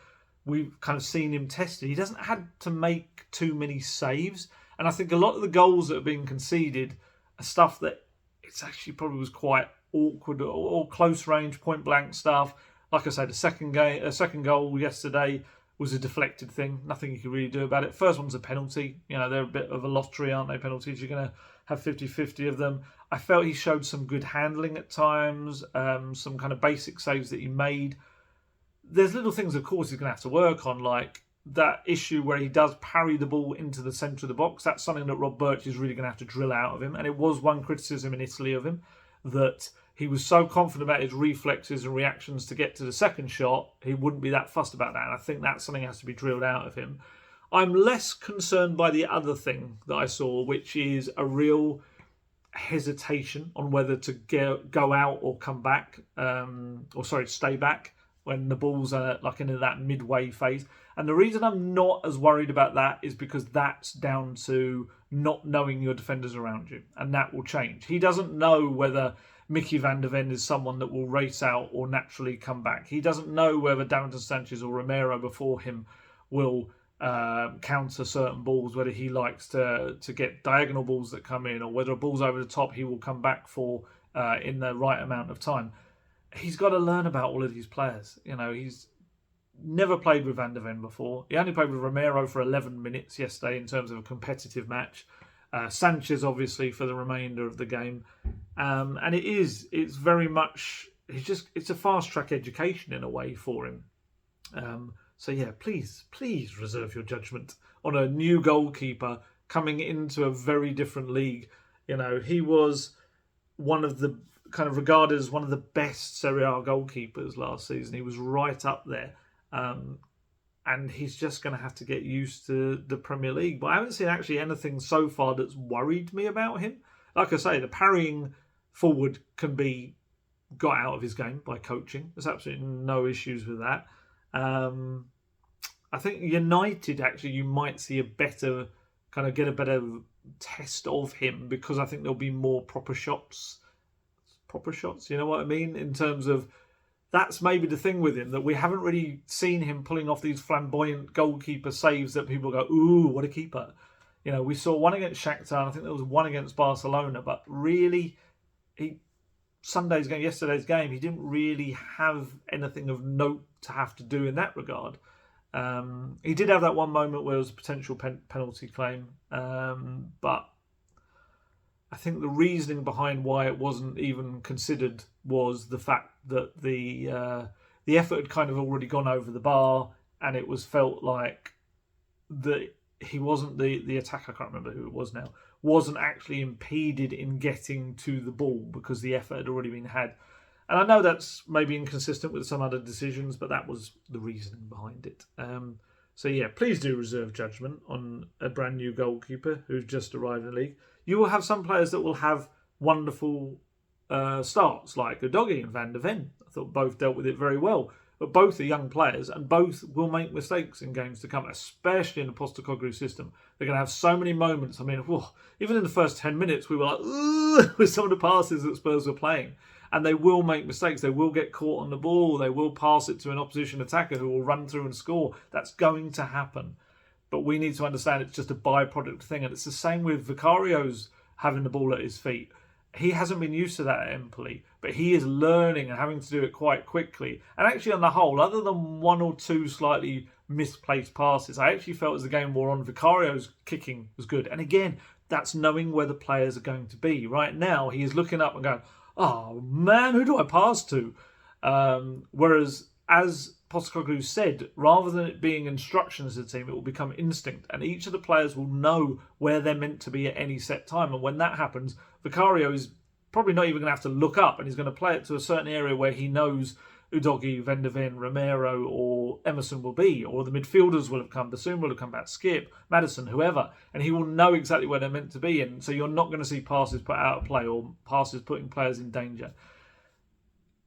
We've kind of seen him tested. He doesn't have to make too many saves. And I think a lot of the goals that have been conceded are stuff that it's actually probably was quite awkward or close range, point blank stuff. Like I said, the second goal yesterday was a deflected thing. Nothing you can really do about it. First one's a penalty. They're a bit of a lottery, aren't they, penalties? You're going to have 50-50 of them. I felt he showed some good handling at times, some kind of basic saves that he made. There's little things, of course, he's going to have to work on, like that issue where he does parry the ball into the centre of the box. That's something that Rob Birch is really going to have to drill out of him. And it was one criticism in Italy of him, that he was so confident about his reflexes and reactions to get to the second shot, he wouldn't be that fussed about that. And I think that's something that has to be drilled out of him. I'm less concerned by the other thing that I saw, which is a hesitation on whether to go out or come back, stay back when the ball's into that midway phase. And the reason I'm not as worried about that is because that's down to not knowing your defenders around you, and that will change. He doesn't know whether Mickey van der Ven is someone that will race out or naturally come back. He doesn't know whether Davinson Sanchez or Romero before him will counter certain balls, whether he likes to get diagonal balls that come in, or whether a ball's over the top he will come back for in the right amount of time. He's got to learn about all of these players. He's never played with Van der Ven before. He only played with Romero for 11 minutes yesterday in terms of a competitive match. Sanchez, obviously, for the remainder of the game. And it's very much, it's a fast-track education in a way for him. So yeah, please reserve your judgment on a new goalkeeper coming into a very different league. He was one of the kind of regarded as one of the best Serie A goalkeepers last season. He was right up there. And he's just going to have to get used to the Premier League. But I haven't seen actually anything so far that's worried me about him. Like I say, the parrying forward can be got out of his game by coaching. There's absolutely no issues with that. I think United, actually, you might see a better test of him, because I think there'll be more proper shots. Proper shots, you know what I mean? In terms of, that's maybe the thing with him, that we haven't really seen him pulling off these flamboyant goalkeeper saves that people go, ooh, what a keeper. We saw one against Shakhtar, and I think there was one against Barcelona, but really, yesterday's game, he didn't really have anything of note to have to do in that regard. He did have that one moment where there was a potential penalty claim, but I think the reasoning behind why it wasn't even considered was the fact that the effort had kind of already gone over the bar, and it was felt like that he wasn't the attacker, I can't remember who it was now, wasn't actually impeded in getting to the ball because the effort had already been had. And I know that's maybe inconsistent with some other decisions, but that was the reasoning behind it. So yeah, please do reserve judgment on a brand new goalkeeper who's just arrived in the league. You will have some players that will have wonderful starts, like Udogie and Van der Ven. I thought both dealt with it very well. But both are young players, and both will make mistakes in games to come, especially in the Postecoglou system. They're going to have so many moments. I mean, whoa, even in the first 10 minutes, we were like, ooh, with some of the passes that Spurs were playing. And they will make mistakes. They will get caught on the ball. They will pass it to an opposition attacker who will run through and score. That's going to happen. But we need to understand it's just a byproduct thing. And it's the same with Vicario's having the ball at his feet. He hasn't been used to that at Empoli, but he is learning and having to do it quite quickly. And actually, on the whole, other than one or two slightly misplaced passes, I actually felt as the game wore on, Vicario's kicking was good. And again, that's knowing where the players are going to be. Right now, he is looking up and going, oh man, who do I pass to? Whereas, as Postecoglou said, rather than it being instructions to the team, it will become instinct. And each of the players will know where they're meant to be at any set time. And when that happens, Vicario is probably not even going to have to look up, and he's going to play it to a certain area where he knows Udogie, Van der Ven, Romero or Emerson will be, or the midfielders will have come, Bassoon will have come back, Skip, Maddison, whoever, and he will know exactly where they're meant to be. And so you're not going to see passes put out of play or passes putting players in danger.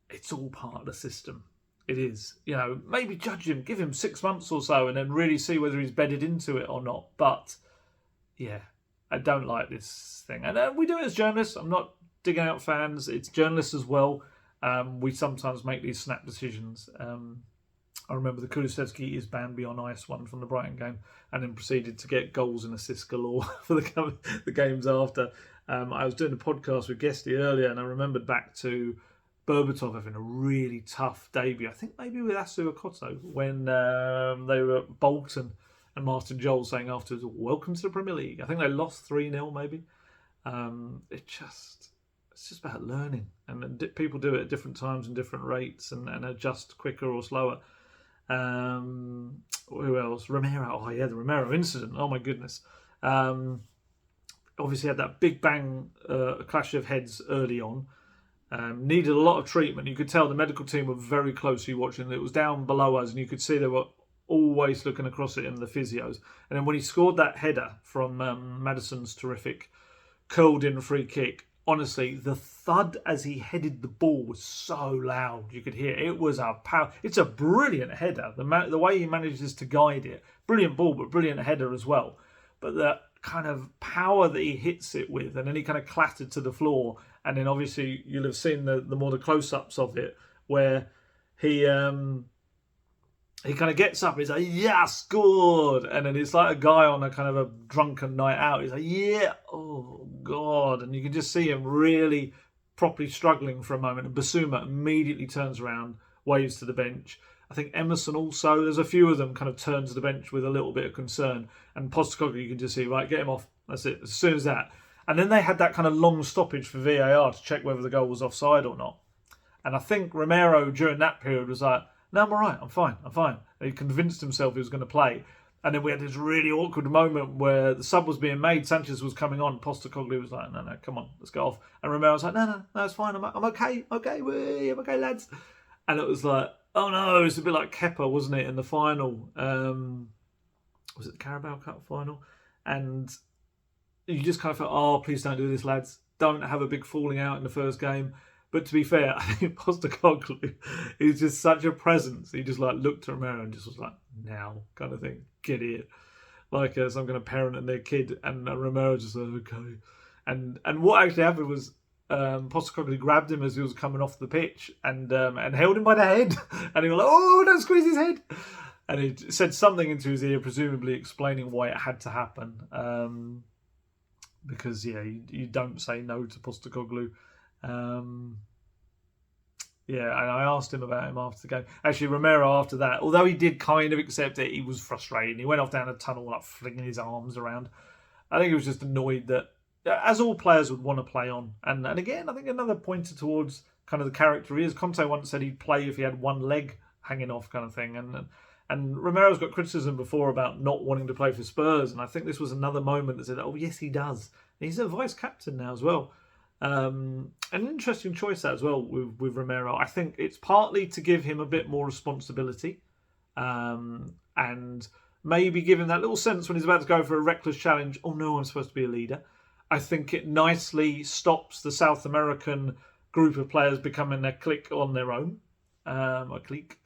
It's all part of the system. It is. You know, maybe judge him, give him 6 months or so and then really see whether he's bedded into it or not. But, yeah, I don't like this thing. And we do it as journalists. I'm not digging out fans. It's journalists as well. We sometimes make these snap decisions. I remember the Kulusevski is Bambi on ice one from the Brighton game and then proceeded to get goals and assists galore for the games after. I was doing a podcast with Guesty earlier and I remembered back to Berbatov having a really tough debut. I think maybe with Asu Akoto when they were at Bolton and Martin Jol saying afterwards, welcome to the Premier League. I think they lost 3-0 maybe. It's just about learning. And people do it at different times and different rates and adjust quicker or slower. Who else? Romero. Oh yeah, the Romero incident. Oh my goodness. Obviously had that big bang clash of heads early on. Needed a lot of treatment. You could tell the medical team were very closely watching. It was down below us and you could see they were always looking across at him, the physios. And then when he scored that header from Maddison's terrific curled in free kick, honestly, the thud as he headed the ball was so loud. You could hear it. It was a power. It's a brilliant header. The way he manages to guide it. Brilliant ball, but brilliant header as well. But the kind of power that he hits it with, and then he kind of clattered to the floor. And then obviously you'll have seen the more the close-ups of it, where he kind of gets up, he's like, yeah, scored! And then it's like a guy on a kind of a drunken night out. He's like, yeah, oh, God. And you can just see him really properly struggling for a moment. And Basuma immediately turns around, waves to the bench. I think Emerson also, there's a few of them kind of turn to the bench with a little bit of concern. And Postecoglou, you can just see, right, get him off. That's it, as soon as that. And then they had that kind of long stoppage for VAR to check whether the goal was offside or not. And I think Romero, during that period, was like, no, I'm all right, I'm fine. And he convinced himself he was going to play. And then we had this really awkward moment where the sub was being made, Sanchez was coming on, Postecoglou was like, no, come on, let's go off. And Romero was like, no, it's fine, I'm okay, I'm okay, lads. And it was like, oh no, it's a bit like Kepa, wasn't it, in the final? Was it the Carabao Cup final? And you just kind of felt, oh, please don't do this, lads. Don't have a big falling out in the first game. But to be fair, I think Postecoglou is just such a presence. He just like looked at Romero and just was like, now, kind of thing. Get it. Like some kind of parent and their kid. And Romero just like, okay. And what actually happened was Postecoglou grabbed him as he was coming off the pitch and held him by the head. And he was like, oh, don't squeeze his head. And he said something into his ear, presumably explaining why it had to happen. Because, yeah, you don't say no to Postecoglou. And I asked him about him after the game. Actually, Romero, after that, although he did kind of accept it, he was frustrated. He went off down a tunnel, like flinging his arms around. I think he was just annoyed that, as all players would want to play on. And again, I think another pointer towards kind of the character he is. Conte once said he'd play if he had one leg hanging off, kind of thing. And Romero's got criticism before about not wanting to play for Spurs. And I think this was another moment that said, oh, yes, he does. And he's a vice-captain now as well. An interesting choice that as well with Romero. I think it's partly to give him a bit more responsibility and maybe give him that little sense when he's about to go for a reckless challenge. Oh no, I'm supposed to be a leader. I think it nicely stops the South American group of players becoming a clique on their own. A clique.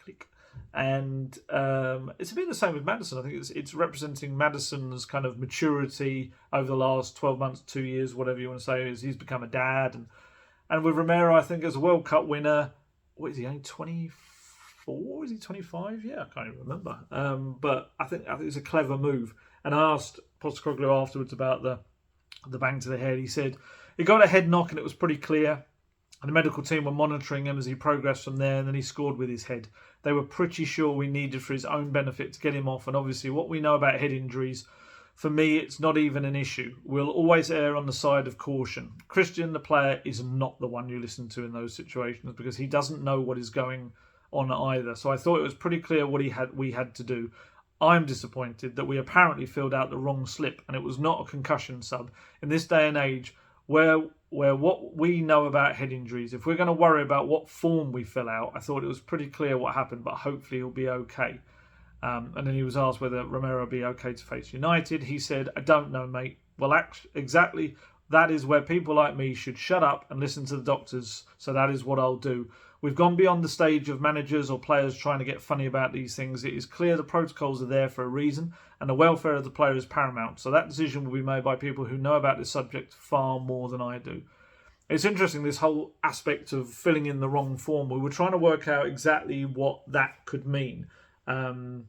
And it's a bit the same with Maddison. I think it's representing Maddison's kind of maturity over the last 12 months, 2 years, whatever you want to say, is he's become a dad. And with Romero, I think as a World Cup winner, what is he, only 24? Is he 25? Yeah, I can't even remember. But I think it's a clever move. And I asked Postecoglou afterwards about the bang to the head. He said he got a head knock and it was pretty clear. And the medical team were monitoring him as he progressed from there, and then he scored with his head. They were pretty sure we needed for his own benefit to get him off. And obviously what we know about head injuries, for me, it's not even an issue. We'll always err on the side of caution. Christian, the player, is not the one you listen to in those situations because he doesn't know what is going on either. So I thought it was pretty clear what we had to do. I'm disappointed that we apparently filled out the wrong slip and it was not a concussion sub. In this day and age, where what we know about head injuries, if we're going to worry about what form we fill out, I thought it was pretty clear what happened, but hopefully he'll be okay. And then he was asked whether Romero will be okay to face United. He said, I don't know, mate. Well, exactly, that is where people like me should shut up and listen to the doctors, so that is what I'll do. We've gone beyond the stage of managers or players trying to get funny about these things. It is clear the protocols are there for a reason and the welfare of the player is paramount. So that decision will be made by people who know about this subject far more than I do. It's interesting, this whole aspect of filling in the wrong form. We were trying to work out exactly what that could mean. In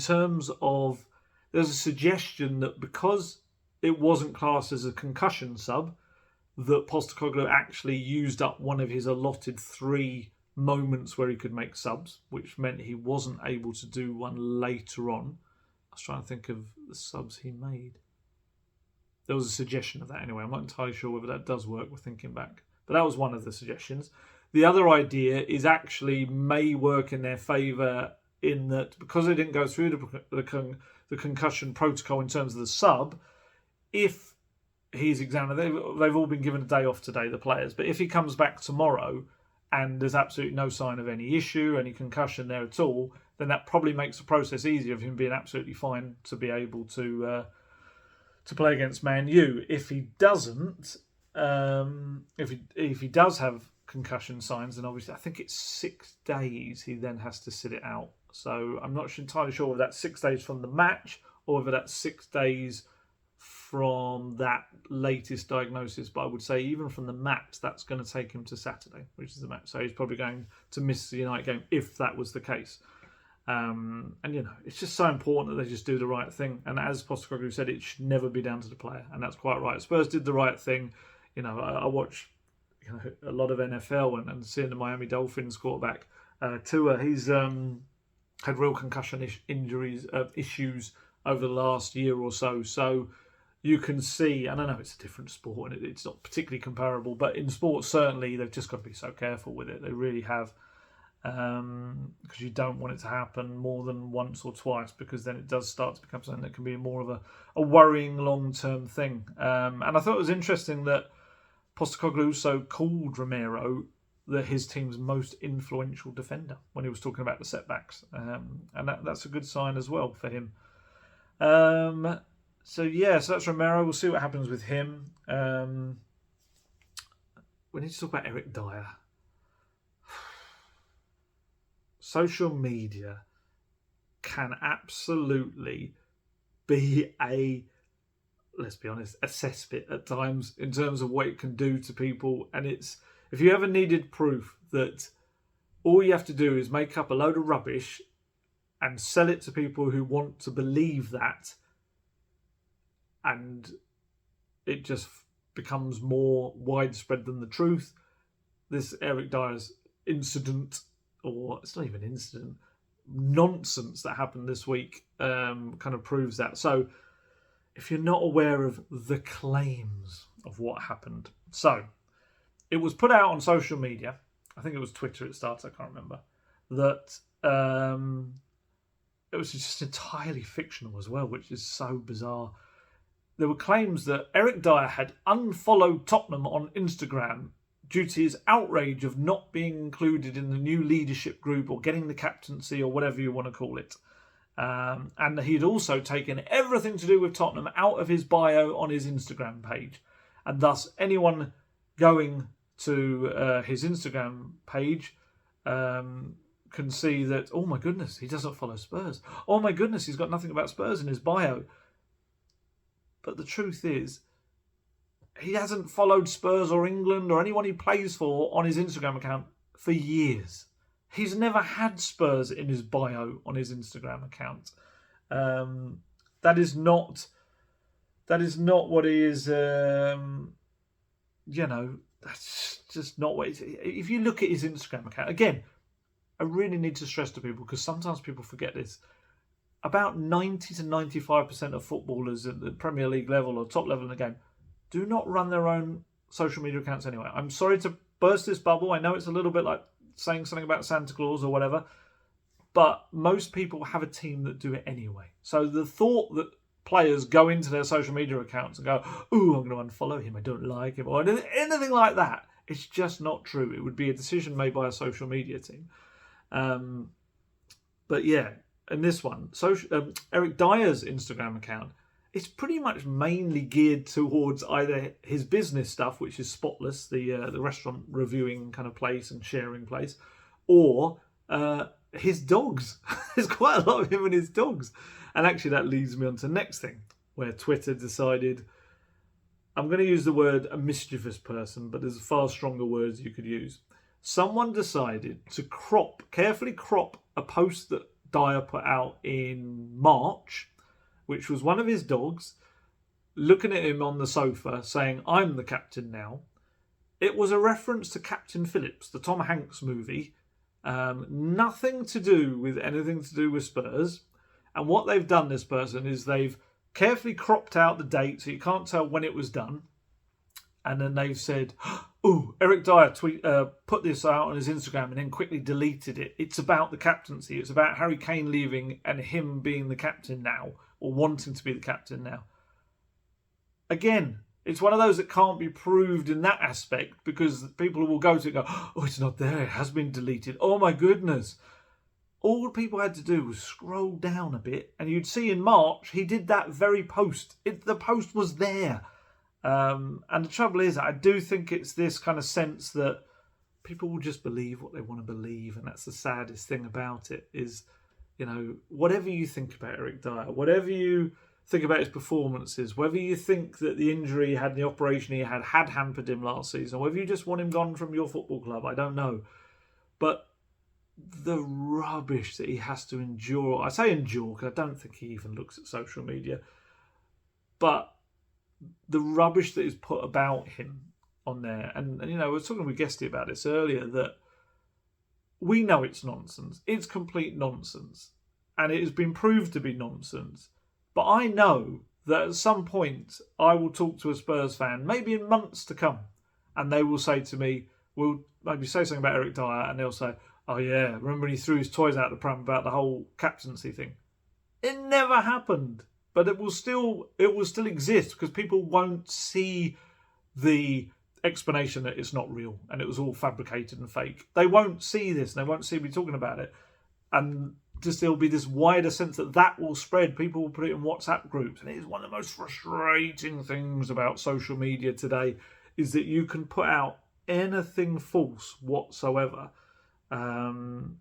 terms of, there's a suggestion that because it wasn't classed as a concussion sub, that Postecoglou actually used up one of his allotted 3 moments where he could make subs, which meant he wasn't able to do one later on. I was trying to think of the subs he made. There was a suggestion of that anyway. I'm not entirely sure whether that does work, we're thinking back. But that was one of the suggestions. The other idea is actually may work in their favour in that because they didn't go through the concussion protocol in terms of the sub, if he's examined, they've all been given a day off today, the players, but if he comes back tomorrow and there's absolutely no sign of any issue, any concussion there at all, then that probably makes the process easier of him being absolutely fine to be able to play against Man U. If he doesn't, if he does have concussion signs, then obviously I think it's 6 days he then has to sit it out. So I'm not entirely sure whether that's 6 days from the match or whether that's 6 days from that latest diagnosis, but I would say even from the match, that's going to take him to Saturday, which is the match. So he's probably going to miss the United game if that was the case. And it's just so important that they just do the right thing. And as Postecoglou said, it should never be down to the player, and that's quite right. Spurs did the right thing. I watch a lot of NFL and seeing the Miami Dolphins quarterback Tua, he's had real concussion issues over the last year or so. So you can see, and I know it's a different sport and it's not particularly comparable, but in sports certainly they've just got to be so careful with it. They really have, because you don't want it to happen more than once or twice, because then it does start to become something that can be more of a worrying long-term thing. And I thought it was interesting that Postecoglou also called Romero his team's most influential defender when he was talking about the setbacks, and that's a good sign as well for him. So that's Romero. We'll see what happens with him. We need to talk about Eric Dier. Social media can absolutely be let's be honest, a cesspit at times in terms of what it can do to people. And if you ever needed proof that all you have to do is make up a load of rubbish and sell it to people who want to believe that, and it just becomes more widespread than the truth. This Eric Dier's incident, or it's not even incident, nonsense that happened this week kind of proves that. So if you're not aware of the claims of what happened, so it was put out on social media, I think it was Twitter it started, I can't remember, that it was just entirely fictional as well, which is so bizarre. There were claims that Eric Dier had unfollowed Tottenham on Instagram due to his outrage of not being included in the new leadership group or getting the captaincy or whatever you want to call it. And he'd also taken everything to do with Tottenham out of his bio on his Instagram page. And thus, anyone going to his Instagram page can see that, oh my goodness, he doesn't follow Spurs. Oh my goodness, he's got nothing about Spurs in his bio. But the truth is, he hasn't followed Spurs or England or anyone he plays for on his Instagram account for years. He's never had Spurs in his bio on his Instagram account. That is not what he is. That's just not what. If you look at his Instagram account again, I really need to stress to people, because sometimes people forget this. About 90 to 95% of footballers at the Premier League level or top level in the game do not run their own social media accounts anyway. I'm sorry to burst this bubble. I know it's a little bit like saying something about Santa Claus or whatever, but most people have a team that do it anyway. So the thought that players go into their social media accounts and go, "Ooh, I'm going to unfollow him, I don't like him," or anything like that, it's just not true. It would be a decision made by a social media team. But yeah, in this one, Eric Dier's Instagram account, it's pretty much mainly geared towards either his business stuff, which is Spotless, the restaurant reviewing kind of place and sharing place, or his dogs. There's quite a lot of him and his dogs. And actually that leads me on to the next thing, where Twitter decided, I'm going to use the word a mischievous person, but there's far stronger words you could use. Someone decided to carefully crop a post that Dier put out in March, which was one of his dogs looking at him on the sofa saying, "I'm the captain now." It was a reference to Captain Phillips, the Tom Hanks movie. Nothing to do with anything to do with Spurs. And what they've done, this person, is they've carefully cropped out the date so you can't tell when it was done. And then they've said, "Ooh, Eric Dier put this out on his Instagram and then quickly deleted it. It's about the captaincy. It's about Harry Kane leaving and him being the captain now, or wanting to be the captain now." Again, it's one of those that can't be proved in that aspect, because people will go to it and go, "Oh, it's not there. It has been deleted. Oh my goodness." All people had to do was scroll down a bit, and you'd see in March he did that very post. The post was there. And the trouble is, I do think it's this kind of sense that people will just believe what they want to believe, and that's the saddest thing about it. Is, whatever you think about Eric Dier, whatever you think about his performances, whether you think that the injury he had, the operation he had hampered him last season, whether you just want him gone from your football club, I don't know. But the rubbish that he has to endure, I say endure because I don't think he even looks at social media, but the rubbish that is put about him on there, and I was talking with Guesty about this earlier, that we know it's nonsense. It's complete nonsense, and it has been proved to be nonsense. But I know that at some point I will talk to a Spurs fan, maybe in months to come, and they will say to me, we'll maybe say something about Eric Dier, and they'll say, "Oh yeah, remember when he threw his toys out the pram about the whole captaincy thing?" It never happened. But it will still exist, because people won't see the explanation that it's not real and it was all fabricated and fake. They won't see this, and they won't see me talking about it. And just there'll be this wider sense that will spread. People will put it in WhatsApp groups. And it is one of the most frustrating things about social media today, is that you can put out anything false whatsoever. And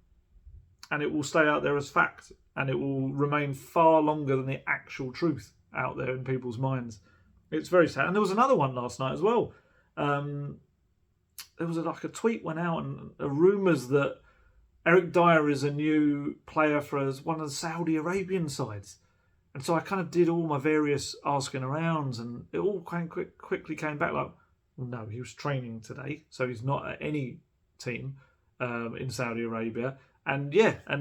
it will stay out there as fact. And it will remain far longer than the actual truth out there in people's minds. It's very sad. And there was another one last night as well. There was a tweet went out, and rumours that Eric Dier is a new player for one of the Saudi Arabian sides. And so I kind of did all my various asking arounds, and it all quickly came back like, well, no, he was training today, so he's not at any team in Saudi Arabia. And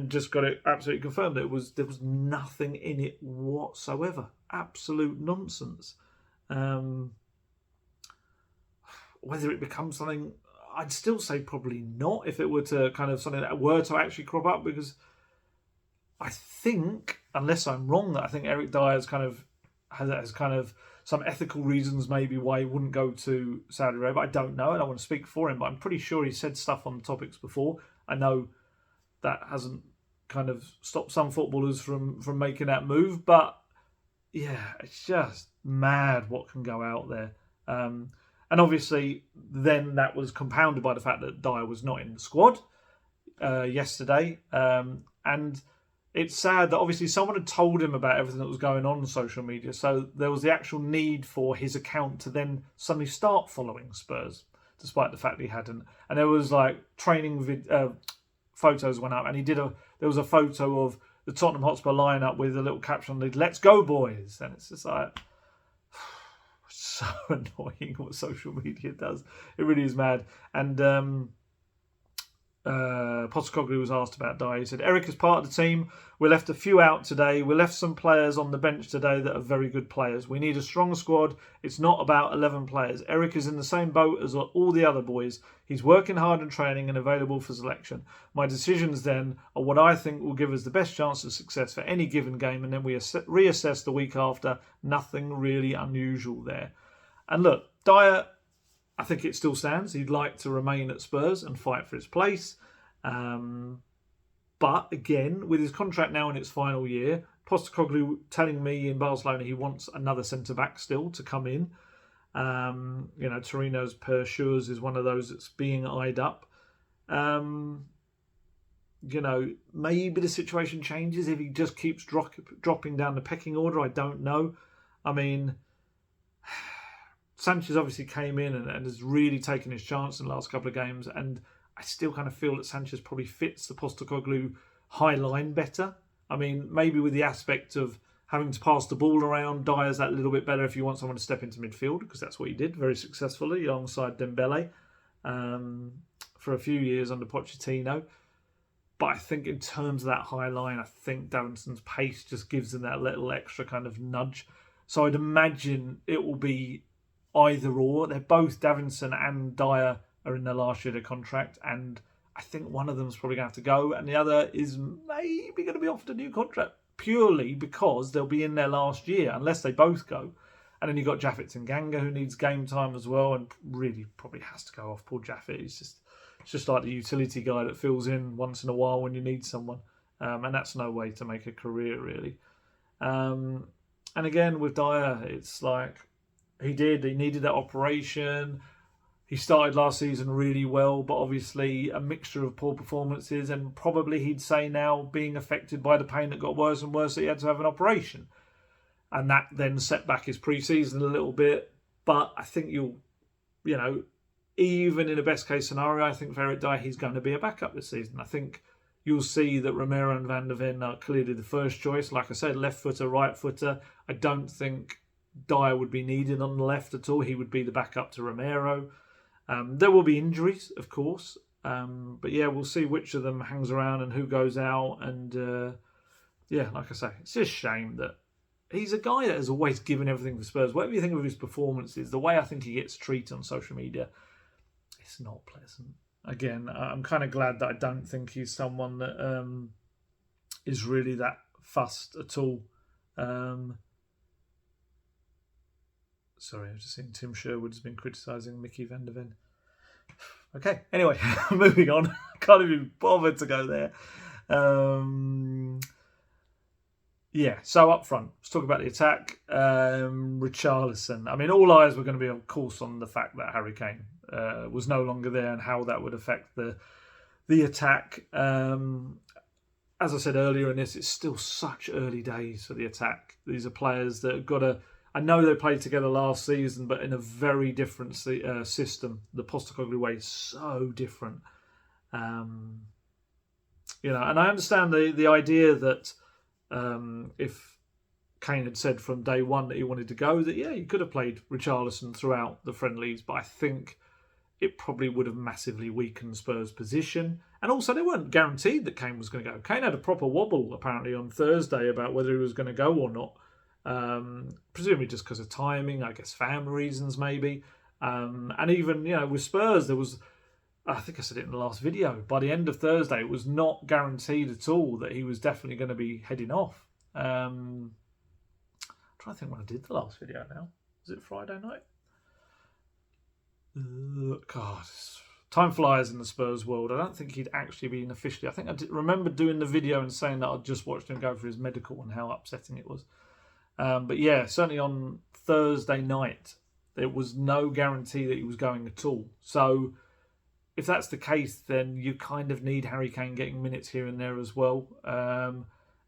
just got it absolutely confirmed. There was nothing in it whatsoever. Absolute nonsense. Whether it becomes something, I'd still say probably not, if it were to kind of something that were to actually crop up, because I think, unless I'm wrong, that I think Eric Dier has kind of some ethical reasons maybe why he wouldn't go to Saudi Arabia. I don't know. I don't want to speak for him, but I'm pretty sure he said stuff on the topics before. I know that hasn't kind of stop some footballers from making that move. But yeah, it's just mad what can go out there. And obviously, then that was compounded by the fact that Dier was not in the squad yesterday. And it's sad that obviously someone had told him about everything that was going on social media. So there was the actual need for his account to then suddenly start following Spurs, despite the fact he hadn't. And there was like training photos went up, and there was a photo of the Tottenham Hotspur lineup with a little caption, "Let's go, boys." And it's just like, so annoying what social media does. It really is mad. And Postecoglou was asked about Dier. He said, "Eric is part of the team. We left a few out today. We left some players on the bench today that are very good players. We need a strong squad. It's not about 11 players. Eric is in the same boat as all the other boys. He's working hard in training and available for selection. My decisions then are what I think will give us the best chance of success for any given game, and then we reassess the week after. Nothing really unusual there." And look, Dier, I think it still stands. He'd like to remain at Spurs and fight for his place. But again, with his contract now in its final year, Postecoglou telling me in Barcelona he wants another centre-back still to come in. Torino's Per Schurz is one of those that's being eyed up. Maybe the situation changes if he just keeps dropping down the pecking order. I don't know. I mean, Sanchez obviously came in and has really taken his chance in the last couple of games, and I still kind of feel that Sanchez probably fits the Postecoglou high line better. I mean, maybe with the aspect of having to pass the ball around, Dier's that little bit better if you want someone to step into midfield, because that's what he did very successfully alongside Ndombele for a few years under Pochettino. But I think in terms of that high line, I think Davinson's pace just gives him that little extra kind of nudge. So I'd imagine it will be either or. They're both, Davinson and Dier, are in their last year of their contract, and I think one of them's probably going to have to go, and the other is maybe going to be offered a new contract purely because they'll be in their last year, unless they both go. And then you've got Japhet Tanganga, who needs game time as well, and really probably has to go off. Poor Japhet, it's just like the utility guy that fills in once in a while when you need someone, and that's no way to make a career, really. And again, with Dier, it's like he needed that operation. He started last season really well, but obviously a mixture of poor performances, and probably he'd say now being affected by the pain that got worse and worse that he had to have an operation. And that then set back his pre-season a little bit. But I think even in a best case scenario, I think for Eric Dier, he's going to be a backup this season. I think you'll see that Romero and Van der Ven are clearly the first choice. Like I said, left footer, right footer. I don't think Dier would be needed on the left at all. He would be the backup to Romero. There will be injuries, of course. But yeah, we'll see which of them hangs around and who goes out. And like I say, it's just a shame that he's a guy that has always given everything for Spurs. Whatever you think of his performances, the way I think he gets treated on social media, it's not pleasant. Again, I'm kind of glad that I don't think he's someone that is really that fussed at all. Sorry, I've just seen Tim Sherwood has been criticising Mickey Van der Ven. Okay, anyway, moving on. Can't even bother to go there. So up front, let's talk about the attack. Richarlison. I mean, all eyes were going to be, of course, on the fact that Harry Kane was no longer there and how that would affect the attack. As I said earlier in this, it's still such early days for the attack. These are players that have got to... I know they played together last season, but in a very different system. The Postecoglou way is so different. And I understand the idea that if Kane had said from day one that he wanted to go, that he could have played Richarlison throughout the friendlies, but I think it probably would have massively weakened Spurs' position. And also, they weren't guaranteed that Kane was going to go. Kane had a proper wobble, apparently, on Thursday about whether he was going to go or not. Presumably just because of timing, I guess family reasons maybe. And even, with Spurs, there was, I think I said it in the last video, by the end of Thursday, it was not guaranteed at all that he was definitely going to be heading off. I'm trying to think when I did the last video now. Was it Friday night? God, time flies in the Spurs world. I don't think he'd actually been officially. I think I remember doing the video and saying that I'd just watched him go for his medical and how upsetting it was. But yeah, certainly on Thursday night, there was no guarantee that he was going at all. So if that's the case, then you kind of need Harry Kane getting minutes here and there as well.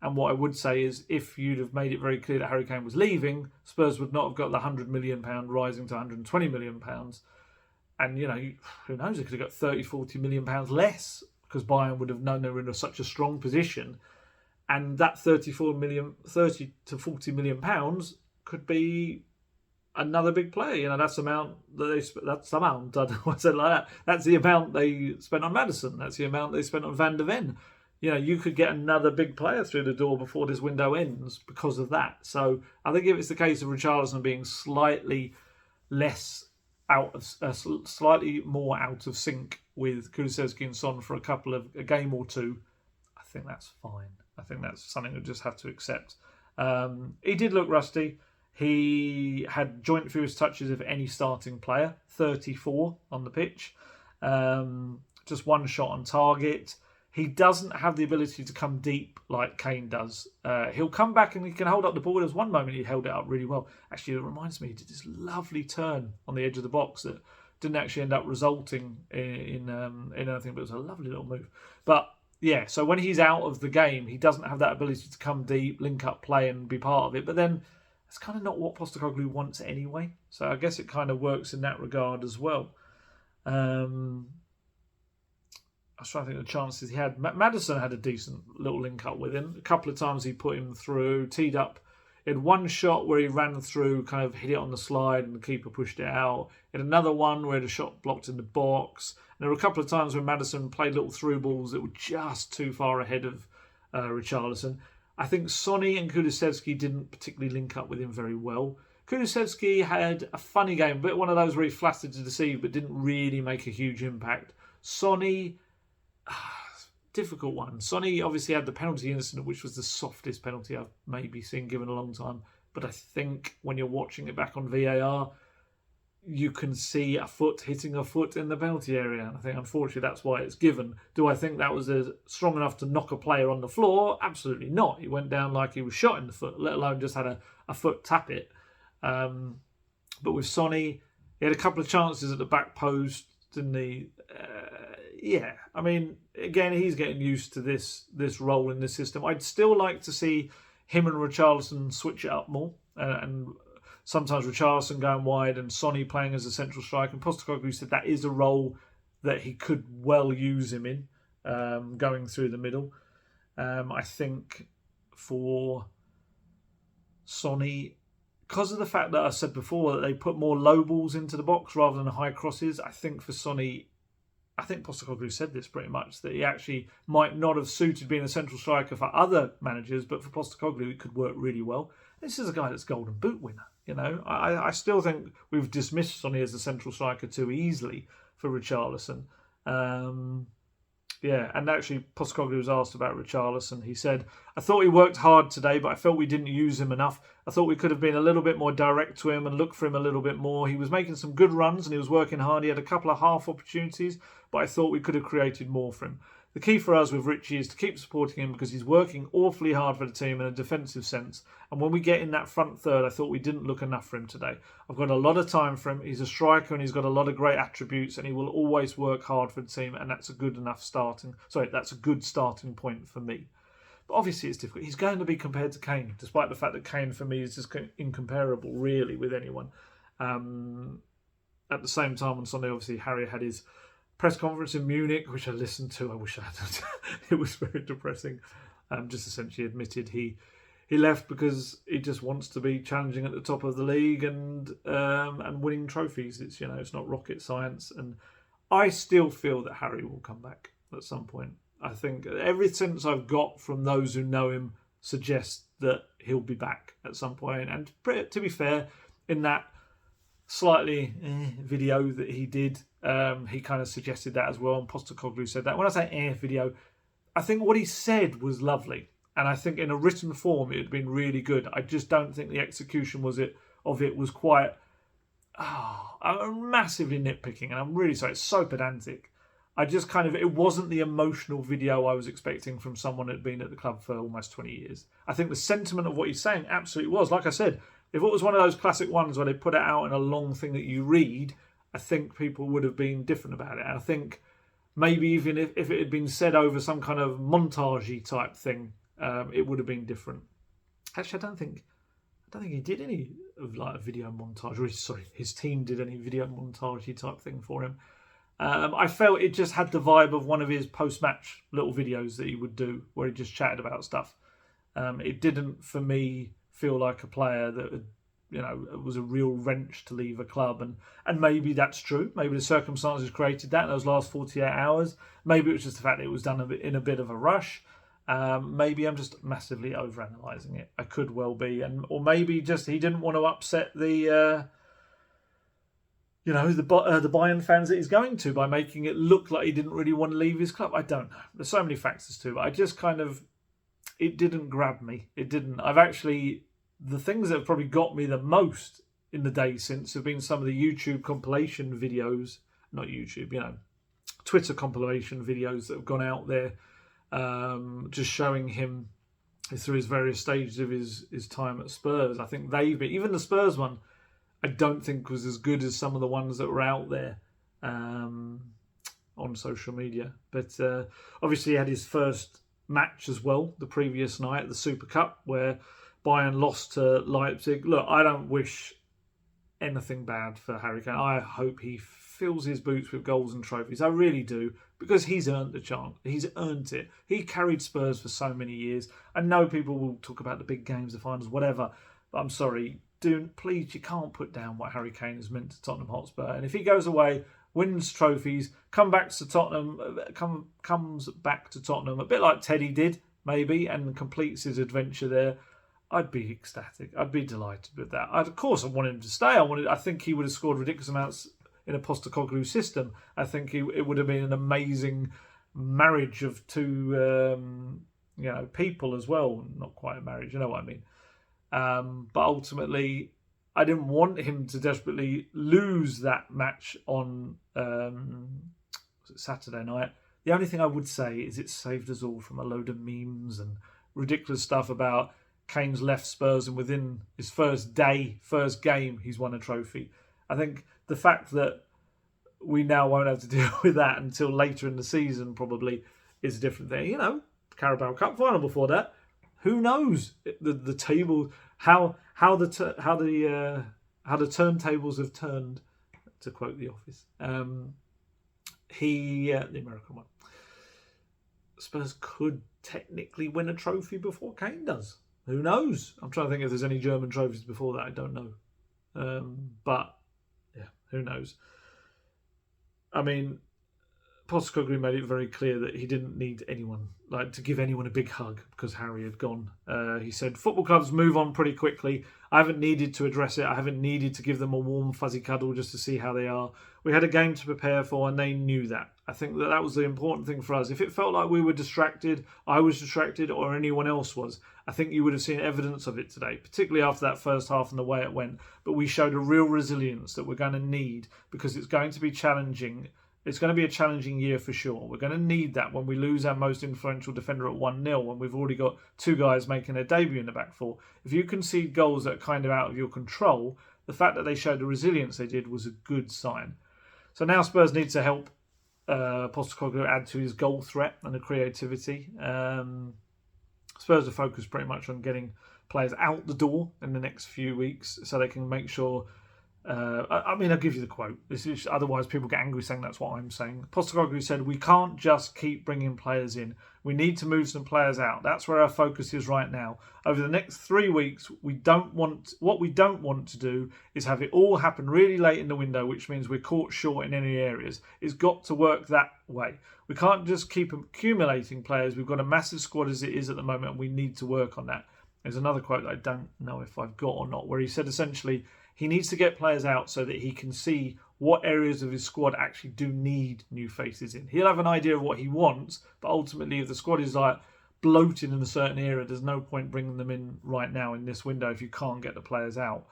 And what I would say is, if you'd have made it very clear that Harry Kane was leaving, Spurs would not have got the £100 million rising to £120 million. And, who knows, they could have got £30-40 million less, because Bayern would have known they were in such a strong position. And that £30 to £40 million could be another big player. That's the amount that's the amount. I don't know why I said it like that. That's the amount they spent on Maddison. That's the amount they spent on Van de Ven. You could get another big player through the door before this window ends because of that. So I think if it's the case of Richarlison being slightly slightly more out of sync with Kulusevski and Son for a game or two, I think that's fine. I think that's something we'll just have to accept. He did look rusty. He had joint fewest touches of any starting player, 34 on the pitch. Just one shot on target. He doesn't have the ability to come deep like Kane does. He'll come back and he can hold up the ball. There was one moment he held it up really well. Actually, it reminds me, he did this lovely turn on the edge of the box that didn't actually end up resulting in anything, but it was a lovely little move. But yeah, so when he's out of the game, he doesn't have that ability to come deep, link up play and be part of it. But then that's kind of not what Postecoglou wants anyway. So I guess it kind of works in that regard as well. I was trying to think of the chances he had. Maddison had a decent little link up with him. A couple of times he put him through, teed up. He had one shot where he ran through, kind of hit it on the slide and the keeper pushed it out. He had another one where the shot blocked in the box. And there were a couple of times when Maddison played little through balls that were just too far ahead of Richarlison. I think Sonny and Kulusevski didn't particularly link up with him very well. Kulusevski had a funny game, but one of those where he flattered to deceive but didn't really make a huge impact. Sonny... difficult one. Sonny obviously had the penalty incident, which was the softest penalty I've maybe seen given a long time. But I think when you're watching it back on VAR, you can see a foot hitting a foot in the penalty area. And I think, unfortunately, that's why it's given. Do I think that was strong enough to knock a player on the floor? Absolutely not. He went down like he was shot in the foot, let alone just had a foot tap it. But with Sonny, he had a couple of chances at the back post, didn't he? Yeah, I mean, again, he's getting used to this role in this system. I'd still like to see him and Richarlison switch it up more, and sometimes Richarlison going wide and Sonny playing as a central striker. And Postecoglou said that is a role that he could well use him in, going through the middle. I think for Sonny, because of the fact that I said before that they put more low balls into the box rather than high crosses, I think for Sonny, I think Postecoglou said this pretty much, that he actually might not have suited being a central striker for other managers, but for Postecoglou it could work really well. This is a guy that's Golden Boot winner. I still think we've dismissed Sonny as a central striker too easily for Richarlison. Yeah, and actually Postecoglou was asked about Richarlison. He said, I thought he worked hard today, but I felt we didn't use him enough. I thought we could have been a little bit more direct to him and looked for him a little bit more. He was making some good runs and he was working hard. He had a couple of half opportunities, but I thought we could have created more for him. The key for us with Richie is to keep supporting him because he's working awfully hard for the team in a defensive sense. And when we get in that front third, I thought we didn't look enough for him today. I've got a lot of time for him. He's a striker and he's got a lot of great attributes and he will always work hard for the team. And that's a good starting point for me. But obviously it's difficult. He's going to be compared to Kane, despite the fact that Kane for me is just incomparable really with anyone. At the same time on Sunday, obviously Harry had his press conference in Munich, which I listened to. I wish I hadn't. It was very depressing. Just essentially admitted he left because he just wants to be challenging at the top of the league and winning trophies. It's it's not rocket science, and I still feel that Harry will come back at some point. I think every sense I've got from those who know him suggests that he'll be back at some point. And to be fair, in that slightly video that he did, he kind of suggested that as well, and Postecoglou said that. When I say video, I think what he said was lovely, and I think in a written form it had been really good. I just don't think the execution of it was quite I'm massively nitpicking, and I'm really sorry. It's so pedantic. I just it wasn't the emotional video I was expecting from someone who'd been at the club for almost 20 years. I think the sentiment of what he's saying absolutely was. Like I said, if it was one of those classic ones where they put it out in a long thing that you read, I think people would have been different about it. I think maybe even if it had been said over some kind of montage-y type thing, it would have been different. Actually, I don't think he did any of like a video montage. Or sorry, his team did any video montage-y type thing for him. I felt it just had the vibe of one of his post-match little videos that he would do, where he just chatted about stuff. It didn't, for me, feel like a player that had, it was a real wrench to leave a club, and maybe that's true. Maybe the circumstances created that in those last 48 hours. Maybe it was just the fact that it was done in a bit of a rush. Maybe I'm just massively overanalyzing it. I could well be, or maybe just he didn't want to upset the Bayern fans that he's going to by making it look like he didn't really want to leave his club. I don't know. There's so many factors to it. I just it didn't grab me. It didn't. The things that have probably got me the most in the day since have been some of the YouTube compilation videos, not YouTube, Twitter compilation videos that have gone out there, just showing him through his various stages of his time at Spurs. I think even the Spurs one, I don't think was as good as some of the ones that were out there on social media. But obviously he had his first match as well the previous night at the Super Cup, where Bayern lost to Leipzig. Look, I don't wish anything bad for Harry Kane. I hope he fills his boots with goals and trophies. I really do, because he's earned the chance. He's earned it. He carried Spurs for so many years. I know people will talk about the big games, the finals, whatever, but I'm sorry. Please, you can't put down what Harry Kane has meant to Tottenham Hotspur. And if he goes away, wins trophies, comes back to Tottenham, a bit like Teddy did, maybe, and completes his adventure there, I'd be ecstatic. I'd be delighted with that. Of course, I wanted him to stay. I think he would have scored ridiculous amounts in a Postecoglou system. I think it would have been an amazing marriage of two, people as well. Not quite a marriage, you know what I mean. But ultimately, I didn't want him to desperately lose that match on Saturday night. The only thing I would say is it saved us all from a load of memes and ridiculous stuff about Kane's left Spurs and within his first game, he's won a trophy. I think the fact that we now won't have to deal with that until later in the season probably is a different thing. Carabao Cup final before that. Who knows the table? How the turntables have turned, to quote The Office. The American one. Spurs could technically win a trophy before Kane does. Who knows? I'm trying to think if there's any German trophies before that. I don't know. But yeah, who knows? I mean, Postecoglou made it very clear that he didn't need anyone, to give anyone a big hug because Harry had gone. He said, football clubs move on pretty quickly. I haven't needed to address it. I haven't needed to give them a warm, fuzzy cuddle just to see how they are. We had a game to prepare for and they knew that. I think that was the important thing for us. If it felt like we were distracted, I was distracted, or anyone else was, I think you would have seen evidence of it today, particularly after that first half and the way it went. But we showed a real resilience that we're going to need because it's going to be challenging. It's going to be a challenging year for sure. We're going to need that when we lose our most influential defender at 1-0, when we've already got two guys making their debut in the back four. If you concede goals that are kind of out of your control, the fact that they showed the resilience they did was a good sign. So now Spurs need to help Postecoglou add to his goal threat and the creativity. Spurs are focused pretty much on getting players out the door in the next few weeks so they can make sure. I'll give you the quote. This is, otherwise people get angry saying that's what I'm saying. Postecoglou said, "We can't just keep bringing players in. We need to move some players out. That's where our focus is right now. Over the next 3 weeks, what we don't want to do is have it all happen really late in the window, which means we're caught short in any areas. It's got to work that way. We can't just keep accumulating players. We've got a massive squad as it is at the moment, and we need to work on that." There's another quote that I don't know if I've got or not, where he said essentially he needs to get players out so that he can see what areas of his squad actually do need new faces in. He'll have an idea of what he wants, but ultimately if the squad is bloated in a certain area, there's no point bringing them in right now in this window if you can't get the players out.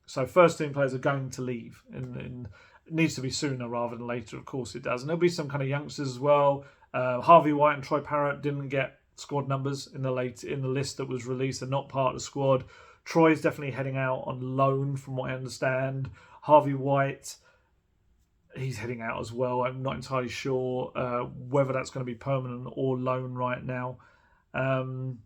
So first team players are going to leave, and it needs to be sooner rather than later. Of course it does, and there'll be some kind of youngsters as well. Harvey White and Troy Parrott didn't get squad numbers in the list that was released. They're not part of the squad. Troy's definitely heading out on loan, from what I understand. Harvey White, he's heading out as well. I'm not entirely sure whether that's going to be permanent or loan right now. And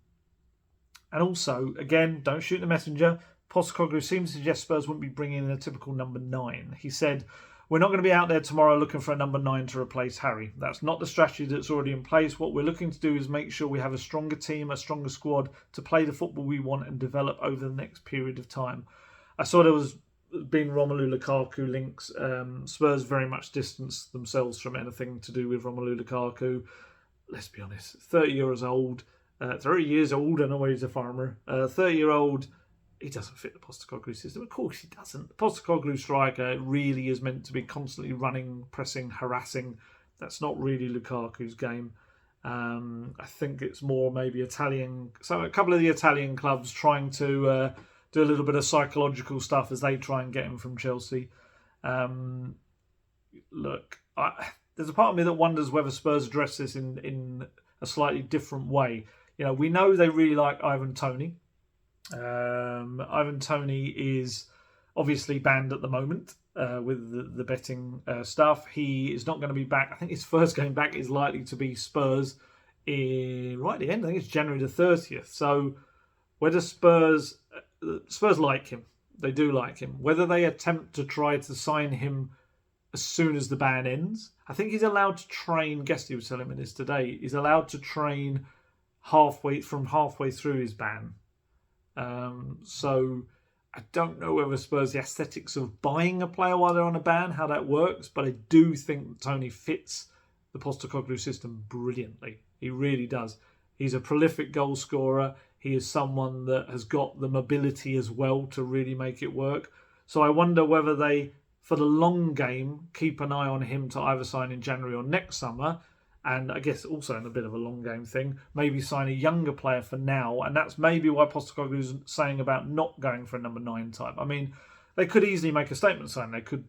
also, again, don't shoot the messenger. Postecoglou seems to suggest Spurs wouldn't be bringing in a typical number 9. He said, "We're not going to be out there tomorrow looking for a number 9 to replace Harry. That's not the strategy that's already in place. What we're looking to do is make sure we have a stronger team, a stronger squad to play the football we want and develop over the next period of time." I saw there was being Romelu Lukaku links. Spurs very much distanced themselves from anything to do with Romelu Lukaku. Let's be honest, 30 years old. 30 years old, I know he's a farmer. 30-year-old, he doesn't fit the Postecoglou system. Of course he doesn't. The Postecoglou striker really is meant to be constantly running, pressing, harassing. That's not really Lukaku's game. I think it's more maybe Italian. So a couple of the Italian clubs trying to do a little bit of psychological stuff as they try and get him from Chelsea. Look, there's a part of me that wonders whether Spurs address this in a slightly different way. You know, we know they really like Ivan Toney. Ivan Toney is obviously banned at the moment with the betting stuff. He is not going to be back. I think his first game back is likely to be Spurs right at the end. I think it's January the 30th. So whether Spurs like him, they do like him. Whether they attempt to try to sign him as soon as the ban ends, I think he's allowed to train. Guesty was telling me this today. He's allowed to train halfway through his ban. So I don't know whether Spurs, the aesthetics of buying a player while they're on a ban, how that works, but I do think that Toney fits the Postecoglou system brilliantly. He really does. He's a prolific goal scorer. He is someone that has got the mobility as well to really make it work. So I wonder whether they, for the long game, keep an eye on him to either sign in January or next summer. And I guess also in a bit of a long game thing, maybe sign a younger player for now. And that's maybe why Postecoglou's saying about not going for a number 9 type. I mean, they could easily make a statement sign. They could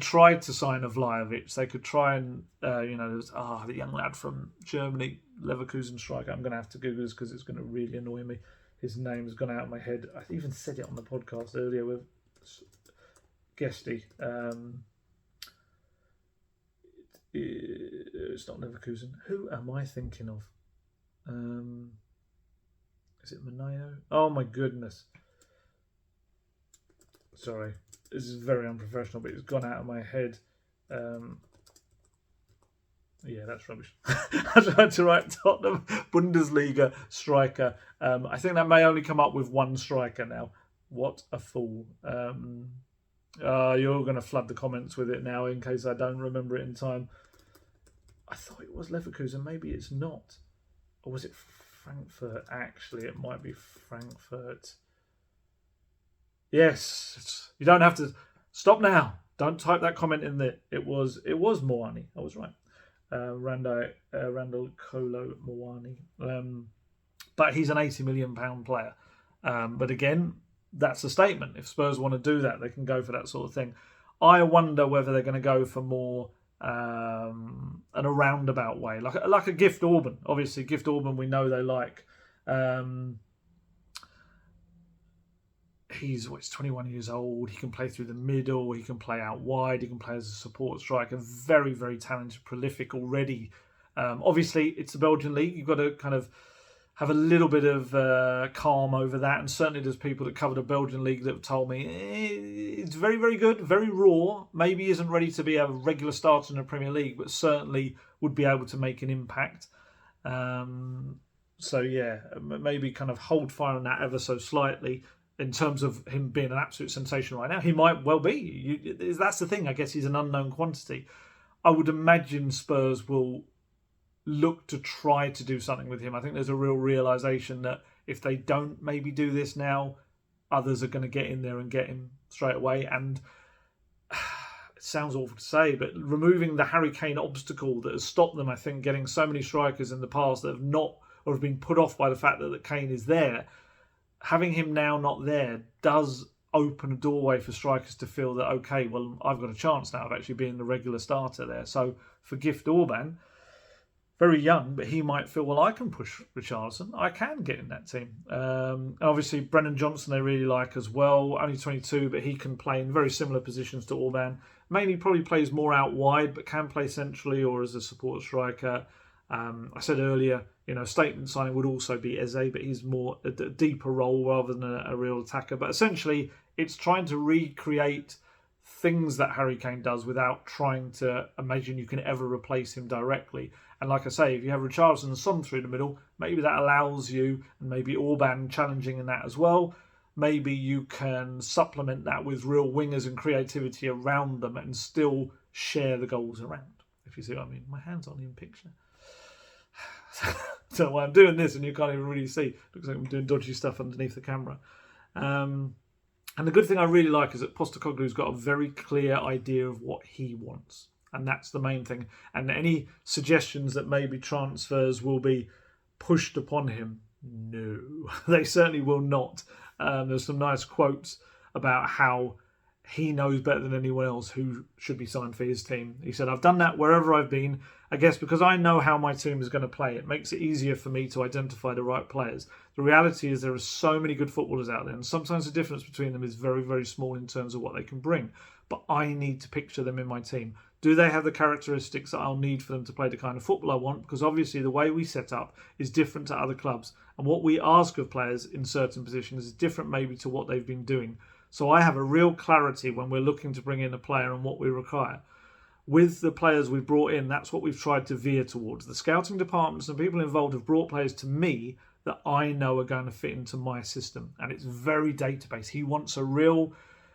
try to sign a Vlahovic. They could try and, the young lad from Germany, Leverkusen striker. I'm going to have to Google this because it's going to really annoy me. His name has gone out of my head. I even said it on the podcast earlier with Guesty. It's not Leverkusen. Who am I thinking of? Is it Maneo? Oh my goodness. Sorry. This is very unprofessional, but it's gone out of my head. Yeah, that's rubbish. I tried to write Tottenham Bundesliga striker. I think that may only come up with one striker now. What a fool. You're going to flood the comments with it now in case I don't remember it in time. I thought it was Leverkusen. Maybe it's not. Or was it Frankfurt? Actually, it might be Frankfurt. Yes. You don't have to... Stop now. Don't type that comment in there. It was Moani. I was right. Randall Kolo Moani. But he's an £80 million player. But again... That's a statement. If Spurs want to do that, they can go for that sort of thing. I wonder whether they're going to go for more in a roundabout way, like a Gift Orban. Obviously, Gift Orban we know they like. He's 21 years old. He can play through the middle. He can play out wide. He can play as a support striker. Very, very talented, prolific already. Obviously, it's the Belgian league. You've got to kind of have a little bit of calm over that. And certainly there's people that cover the Belgian league that have told me it's very, very good, very raw. Maybe isn't ready to be a regular starter in the Premier League, but certainly would be able to make an impact. So yeah, maybe kind of hold fire on that ever so slightly in terms of him being an absolute sensation right now. He might well be. That's the thing. I guess he's an unknown quantity. I would imagine Spurs will look to try to do something with him. I think there's a real realisation that if they don't maybe do this now, others are going to get in there and get him straight away. And it sounds awful to say, but removing the Harry Kane obstacle that has stopped them, I think, getting so many strikers in the past that have not or have been put off by the fact that Kane is there, having him now not there does open a doorway for strikers to feel that, okay, well, I've got a chance now of actually being the regular starter there. So for Gift Orban, very young, but he might feel, well, I can push Richarlison. I can get in that team. Obviously, Brennan Johnson they really like as well. Only 22, but he can play in very similar positions to Orban. Mainly probably plays more out wide, but can play centrally or as a support striker. I said earlier, statement signing would also be Eze, but he's more a deeper role rather than a real attacker. But essentially, it's trying to recreate things that Harry Kane does without trying to imagine you can ever replace him directly. And like I say, if you have Richarlison and Son through the middle, maybe that allows you, and maybe Orban challenging in that as well, maybe you can supplement that with real wingers and creativity around them and still share the goals around, if you see what I mean. My hand's on in picture. I don't know why I'm doing this and you can't even really see. Looks like I'm doing dodgy stuff underneath the camera. And the good thing I really like is that Postecoglou's got a very clear idea of what he wants. And that's the main thing. And any suggestions that maybe transfers will be pushed upon him, no, they certainly will not. There's some nice quotes about how he knows better than anyone else who should be signed for his team. He said, I've done that wherever I've been. I guess because I know how my team is going to play, it makes it easier for me to identify the right players. The reality is there are so many good footballers out there, and sometimes the difference between them is very, very small in terms of what they can bring. But I need to picture them in my team. Do they have the characteristics that I'll need for them to play the kind of football I want? Because obviously the way we set up is different to other clubs. And what we ask of players in certain positions is different maybe to what they've been doing. So I have a real clarity when we're looking to bring in a player and what we require. With the players we've brought in, that's what we've tried to veer towards. The scouting departments and people involved have brought players to me that I know are going to fit into my system. And it's very database. He wants a real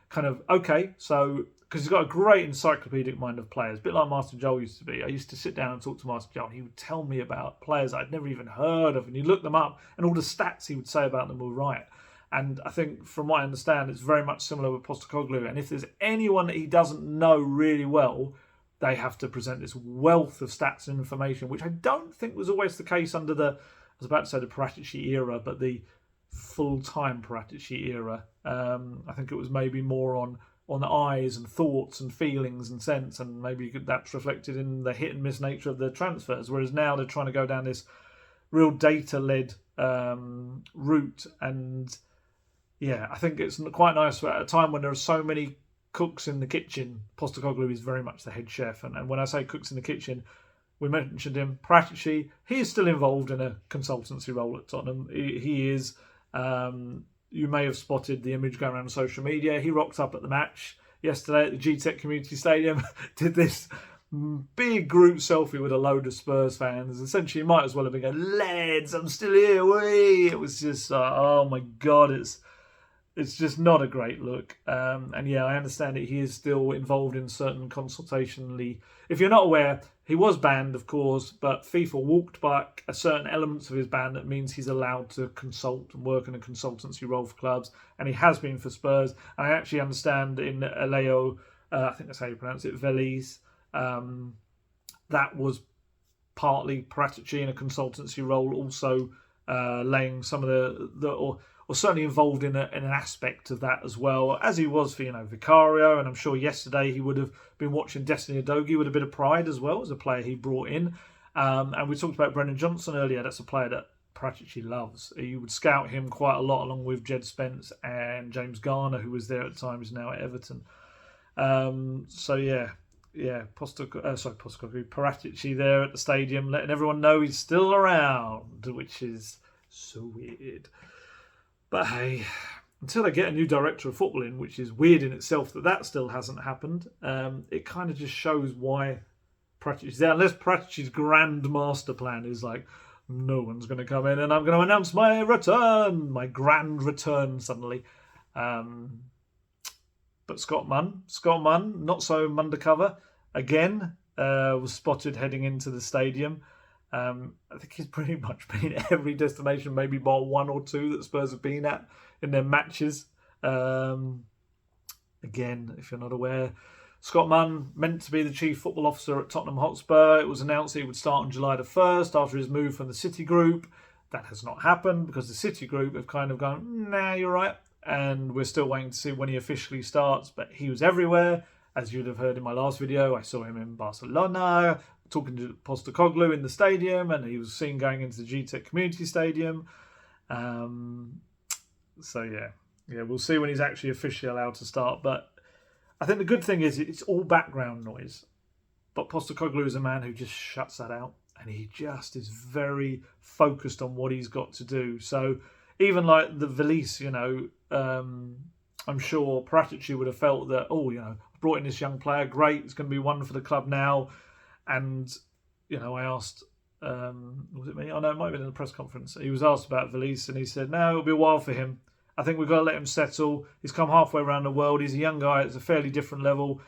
kind of, okay, so... because he's got a great encyclopedic mind of players, a bit like Master Joel used to be. I used to sit down and talk to Master Joel, and he would tell me about players I'd never even heard of, and you look them up, and all the stats he would say about them were right. And I think, from what I understand, it's very much similar with Postecoglou. And if there's anyone that he doesn't know really well, they have to present this wealth of stats and information, which I don't think was always the case under the, I was about to say the Paratici era, but the full-time Paratici era. I think it was maybe more on the eyes and thoughts and feelings and sense, and maybe that's reflected in the hit and miss nature of the transfers, whereas now they're trying to go down this real data-led route. And yeah, I think it's quite nice at a time when there are so many cooks in the kitchen. Postecoglou is very much the head chef, and when I say cooks in the kitchen, we mentioned him, Paratici, he is still involved in a consultancy role at Tottenham. He is... you may have spotted the image going around social media. He rocked up at the match yesterday at the G-Tech Community Stadium, did this big group selfie with a load of Spurs fans. Essentially, he might as well have been going, lads, I'm still here, wee! It was just, oh my God, it's just not a great look. And yeah, I understand that he is still involved in certain consultationally. If you're not aware, he was banned, of course, but FIFA walked back a certain elements of his ban that means he's allowed to consult and work in a consultancy role for clubs, and he has been for Spurs. And I actually understand in Aleo, I think that's how you pronounce it, Veliz, that was partly Paratici in a consultancy role, also laying some of or certainly involved in an aspect of that as well, as he was for, Vicario, and I'm sure yesterday he would have been watching Destiny Udogie with a bit of pride as well as a player he brought in. And we talked about Brennan Johnson earlier. That's a player that Paratici loves. He would scout him quite a lot along with Jed Spence and James Garner, who was there at the time, who's now at Everton. Postecoglou, Paratici there at the stadium, letting everyone know he's still around, which is so weird. But hey, until they get a new director of football in, which is weird in itself that still hasn't happened, it kind of just shows why Paratici's there. Unless Paratici's grand master plan is like, no one's going to come in and I'm going to announce my return, my grand return suddenly. But Scott Munn, not so undercover, again, was spotted heading into the stadium. I think he's pretty much been at every destination, maybe bar one or two that Spurs have been at in their matches. Again, if you're not aware, Scott Munn, meant to be the chief football officer at Tottenham Hotspur. It was announced that he would start on July the 1st after his move from the City Group. That has not happened because the City group have kind of gone, nah, you're right. And we're still waiting to see when he officially starts. But he was everywhere. As you'd have heard in my last video, I saw him in Barcelona, talking to Postecoglou in the stadium, and he was seen going into the GTEC Community Stadium. So yeah, we'll see when he's actually officially allowed to start. But I think the good thing is it's all background noise. But Postecoglou is a man who just shuts that out. And he just is very focused on what he's got to do. So even like the Valise, I'm sure Paratici would have felt that, brought in this young player, great, it's going to be one for the club now. And, I asked, was it me? Oh, no, it might have been in the press conference. He was asked about Valise and he said, no, it'll be a while for him. I think we've got to let him settle. He's come halfway around the world. He's a young guy. It's a fairly different level.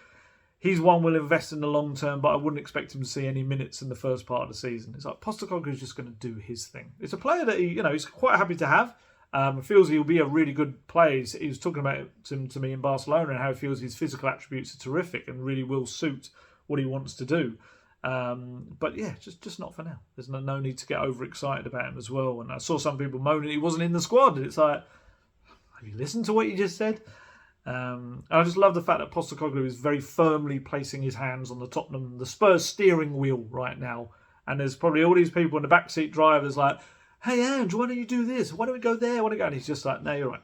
He's one we'll invest in the long term, but I wouldn't expect him to see any minutes in the first part of the season. It's like Postecoglou is just going to do his thing. It's a player that he's quite happy to have. Feels he'll be a really good player. He was talking about him to me in Barcelona and how he feels his physical attributes are terrific and really will suit what he wants to do. But yeah, just not for now. There's no need to get overexcited about him as well. And I saw some people moaning he wasn't in the squad. And it's like, have you listened to what you just said? I just love the fact that Postecoglou is very firmly placing his hands on the Spurs steering wheel right now. And there's probably all these people in the backseat drivers like, hey, Ange, why don't you do this? Why don't we go there? Why don't we go? And he's just like, no, you're right.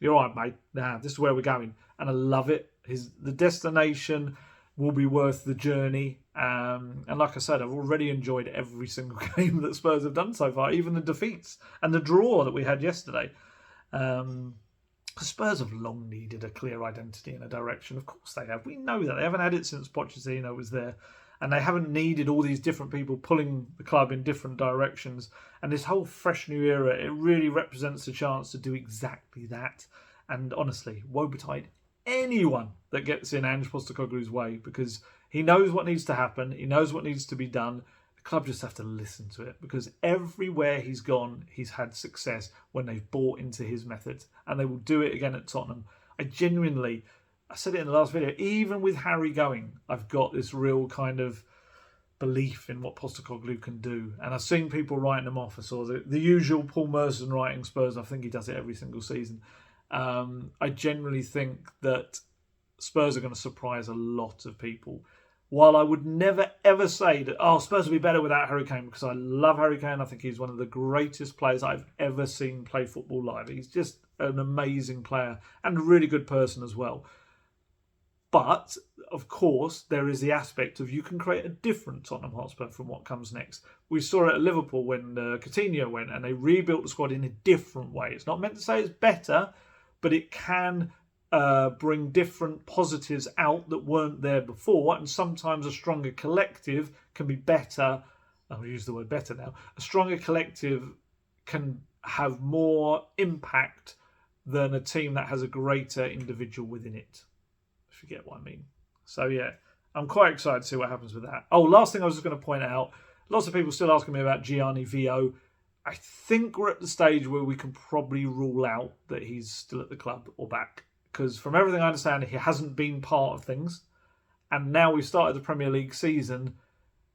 You're right, mate. Nah, this is where we're going. And I love it. The destination will be worth the journey. And like I said, I've already enjoyed every single game that Spurs have done so far, even the defeats and the draw that we had yesterday. Spurs have long needed a clear identity and a direction. Of course they have. We know that. They haven't had it since Pochettino was there. And they haven't needed all these different people pulling the club in different directions. And this whole fresh new era, it really represents a chance to do exactly that. And honestly, woe betide anyone that gets in Ange Postecoglou's way, because he knows what needs to happen. He knows what needs to be done. Club just have to listen to it, because everywhere he's gone, he's had success when they've bought into his methods, and they will do it again at Tottenham. I said it in the last video, even with Harry going, I've got this real kind of belief in what Postecoglou can do. And I've seen people writing him off. I saw the usual Paul Merson writing Spurs. I think he does it every single season. I genuinely think that Spurs are going to surprise a lot of people. While I would never, ever say that, Spurs will be better without Harry Kane, because I love Harry Kane. I think he's one of the greatest players I've ever seen play football live. He's just an amazing player and a really good person as well. But, of course, there is the aspect of you can create a different Tottenham Hotspur from what comes next. We saw it at Liverpool when Coutinho went, and they rebuilt the squad in a different way. It's not meant to say it's better, but it can bring different positives out that weren't there before, and sometimes a stronger collective can be better. I'll use the word better now. A stronger collective can have more impact than a team that has a greater individual within it, if you get what I mean. So yeah, I'm quite excited to see what happens with that. Last thing I was just going to point out, lots of people still asking me about Gianni Vio. I think we're at the stage where we can probably rule out that he's still at the club or back. Because from everything I understand, he hasn't been part of things. And now we've started the Premier League season.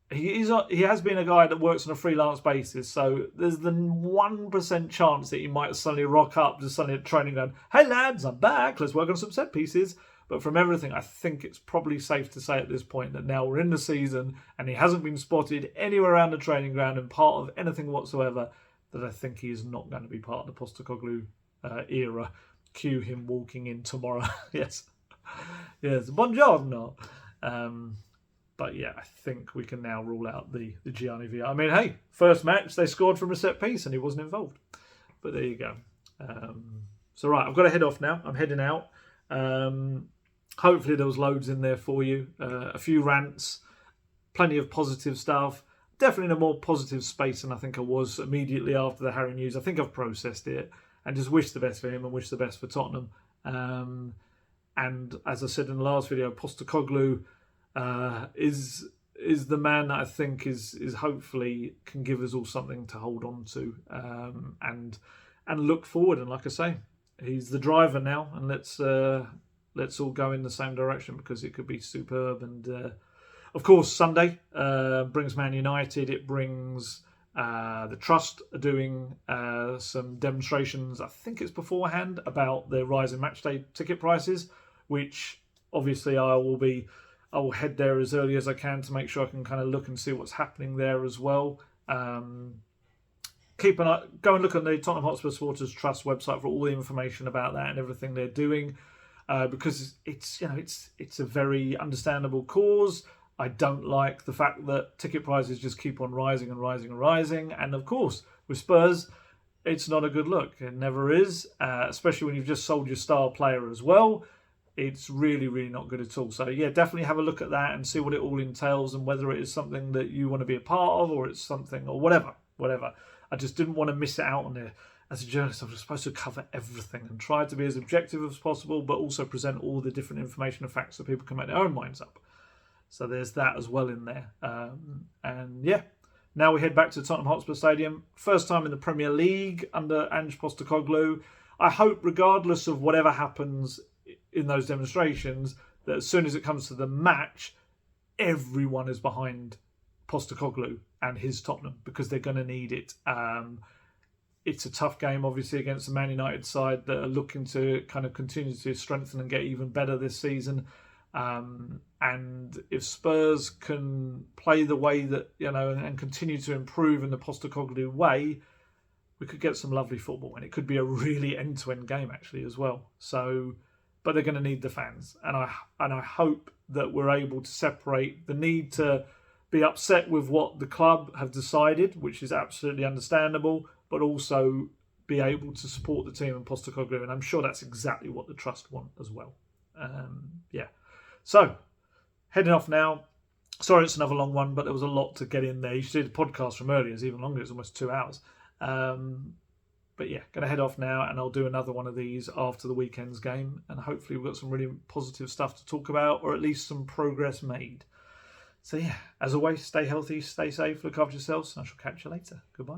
He has been a guy that works on a freelance basis. So there's the 1% chance that he might suddenly rock up just suddenly at training going, hey lads, I'm back. Let's work on some set pieces. But from everything, I think it's probably safe to say at this point that now we're in the season and he hasn't been spotted anywhere around the training ground and part of anything whatsoever, that I think he is not going to be part of the Postecoglou era. Cue him walking in tomorrow. Yes, buongiorno. But yeah, I think we can now rule out the Gianni Vio. I mean, hey, first match they scored from a set piece and he wasn't involved. But there you go. So right, I've got to head off now. I'm heading out. Hopefully there was loads in there for you. A few rants, plenty of positive stuff. Definitely in a more positive space than I think I was immediately after the Harry news. I think I've processed it. And just wish the best for him and wish the best for Tottenham. And as I said in the last video, Postecoglou is the man that I think is hopefully can give us all something to hold on to and look forward. And like I say, he's the driver now, and let's all go in the same direction, because it could be superb. And of course, Sunday brings Man United. It brings The Trust are doing some demonstrations, I think it's beforehand, about the rise in matchday ticket prices, which obviously I will head there as early as I can to make sure I can kind of look and see what's happening there as well. Keep an eye, go and look on the Tottenham Hotspur Supporters Trust website for all the information about that and everything they're doing, because it's a very understandable cause. I don't like the fact that ticket prices just keep on rising and rising and rising, and of course with Spurs, it's not a good look. It never is, especially when you've just sold your star player as well. It's really, really not good at all. So yeah, definitely have a look at that and see what it all entails and whether it is something that you want to be a part of or it's something or whatever. I just didn't want to miss it out on there. As a journalist, I was supposed to cover everything and try to be as objective as possible, but also present all the different information and facts so people can make their own minds up. So there's that as well in there. And yeah, now we head back to Tottenham Hotspur Stadium. First time in the Premier League under Ange Postecoglou. I hope, regardless of whatever happens in those demonstrations, that as soon as it comes to the match, everyone is behind Postecoglou and his Tottenham, because they're going to need it. It's a tough game, obviously, against the Man United side that are looking to kind of continue to strengthen and get even better this season. And if Spurs can play the way that, and continue to improve in the Postecoglou way, we could get some lovely football, and it could be a really end-to-end game actually as well. So, but they're going to need the fans, and I hope that we're able to separate the need to be upset with what the club have decided, which is absolutely understandable, but also be able to support the team and Postecoglou, and I'm sure that's exactly what the Trust want as well. Yeah. So, heading off now. Sorry, it's another long one, but there was a lot to get in there. You should do the podcast from earlier. It's even longer. It's almost 2 hours. But yeah, going to head off now, and I'll do another one of these after the weekend's game. And hopefully we've got some really positive stuff to talk about, or at least some progress made. So yeah, as always, stay healthy, stay safe, look after yourselves, and I shall catch you later. Goodbye.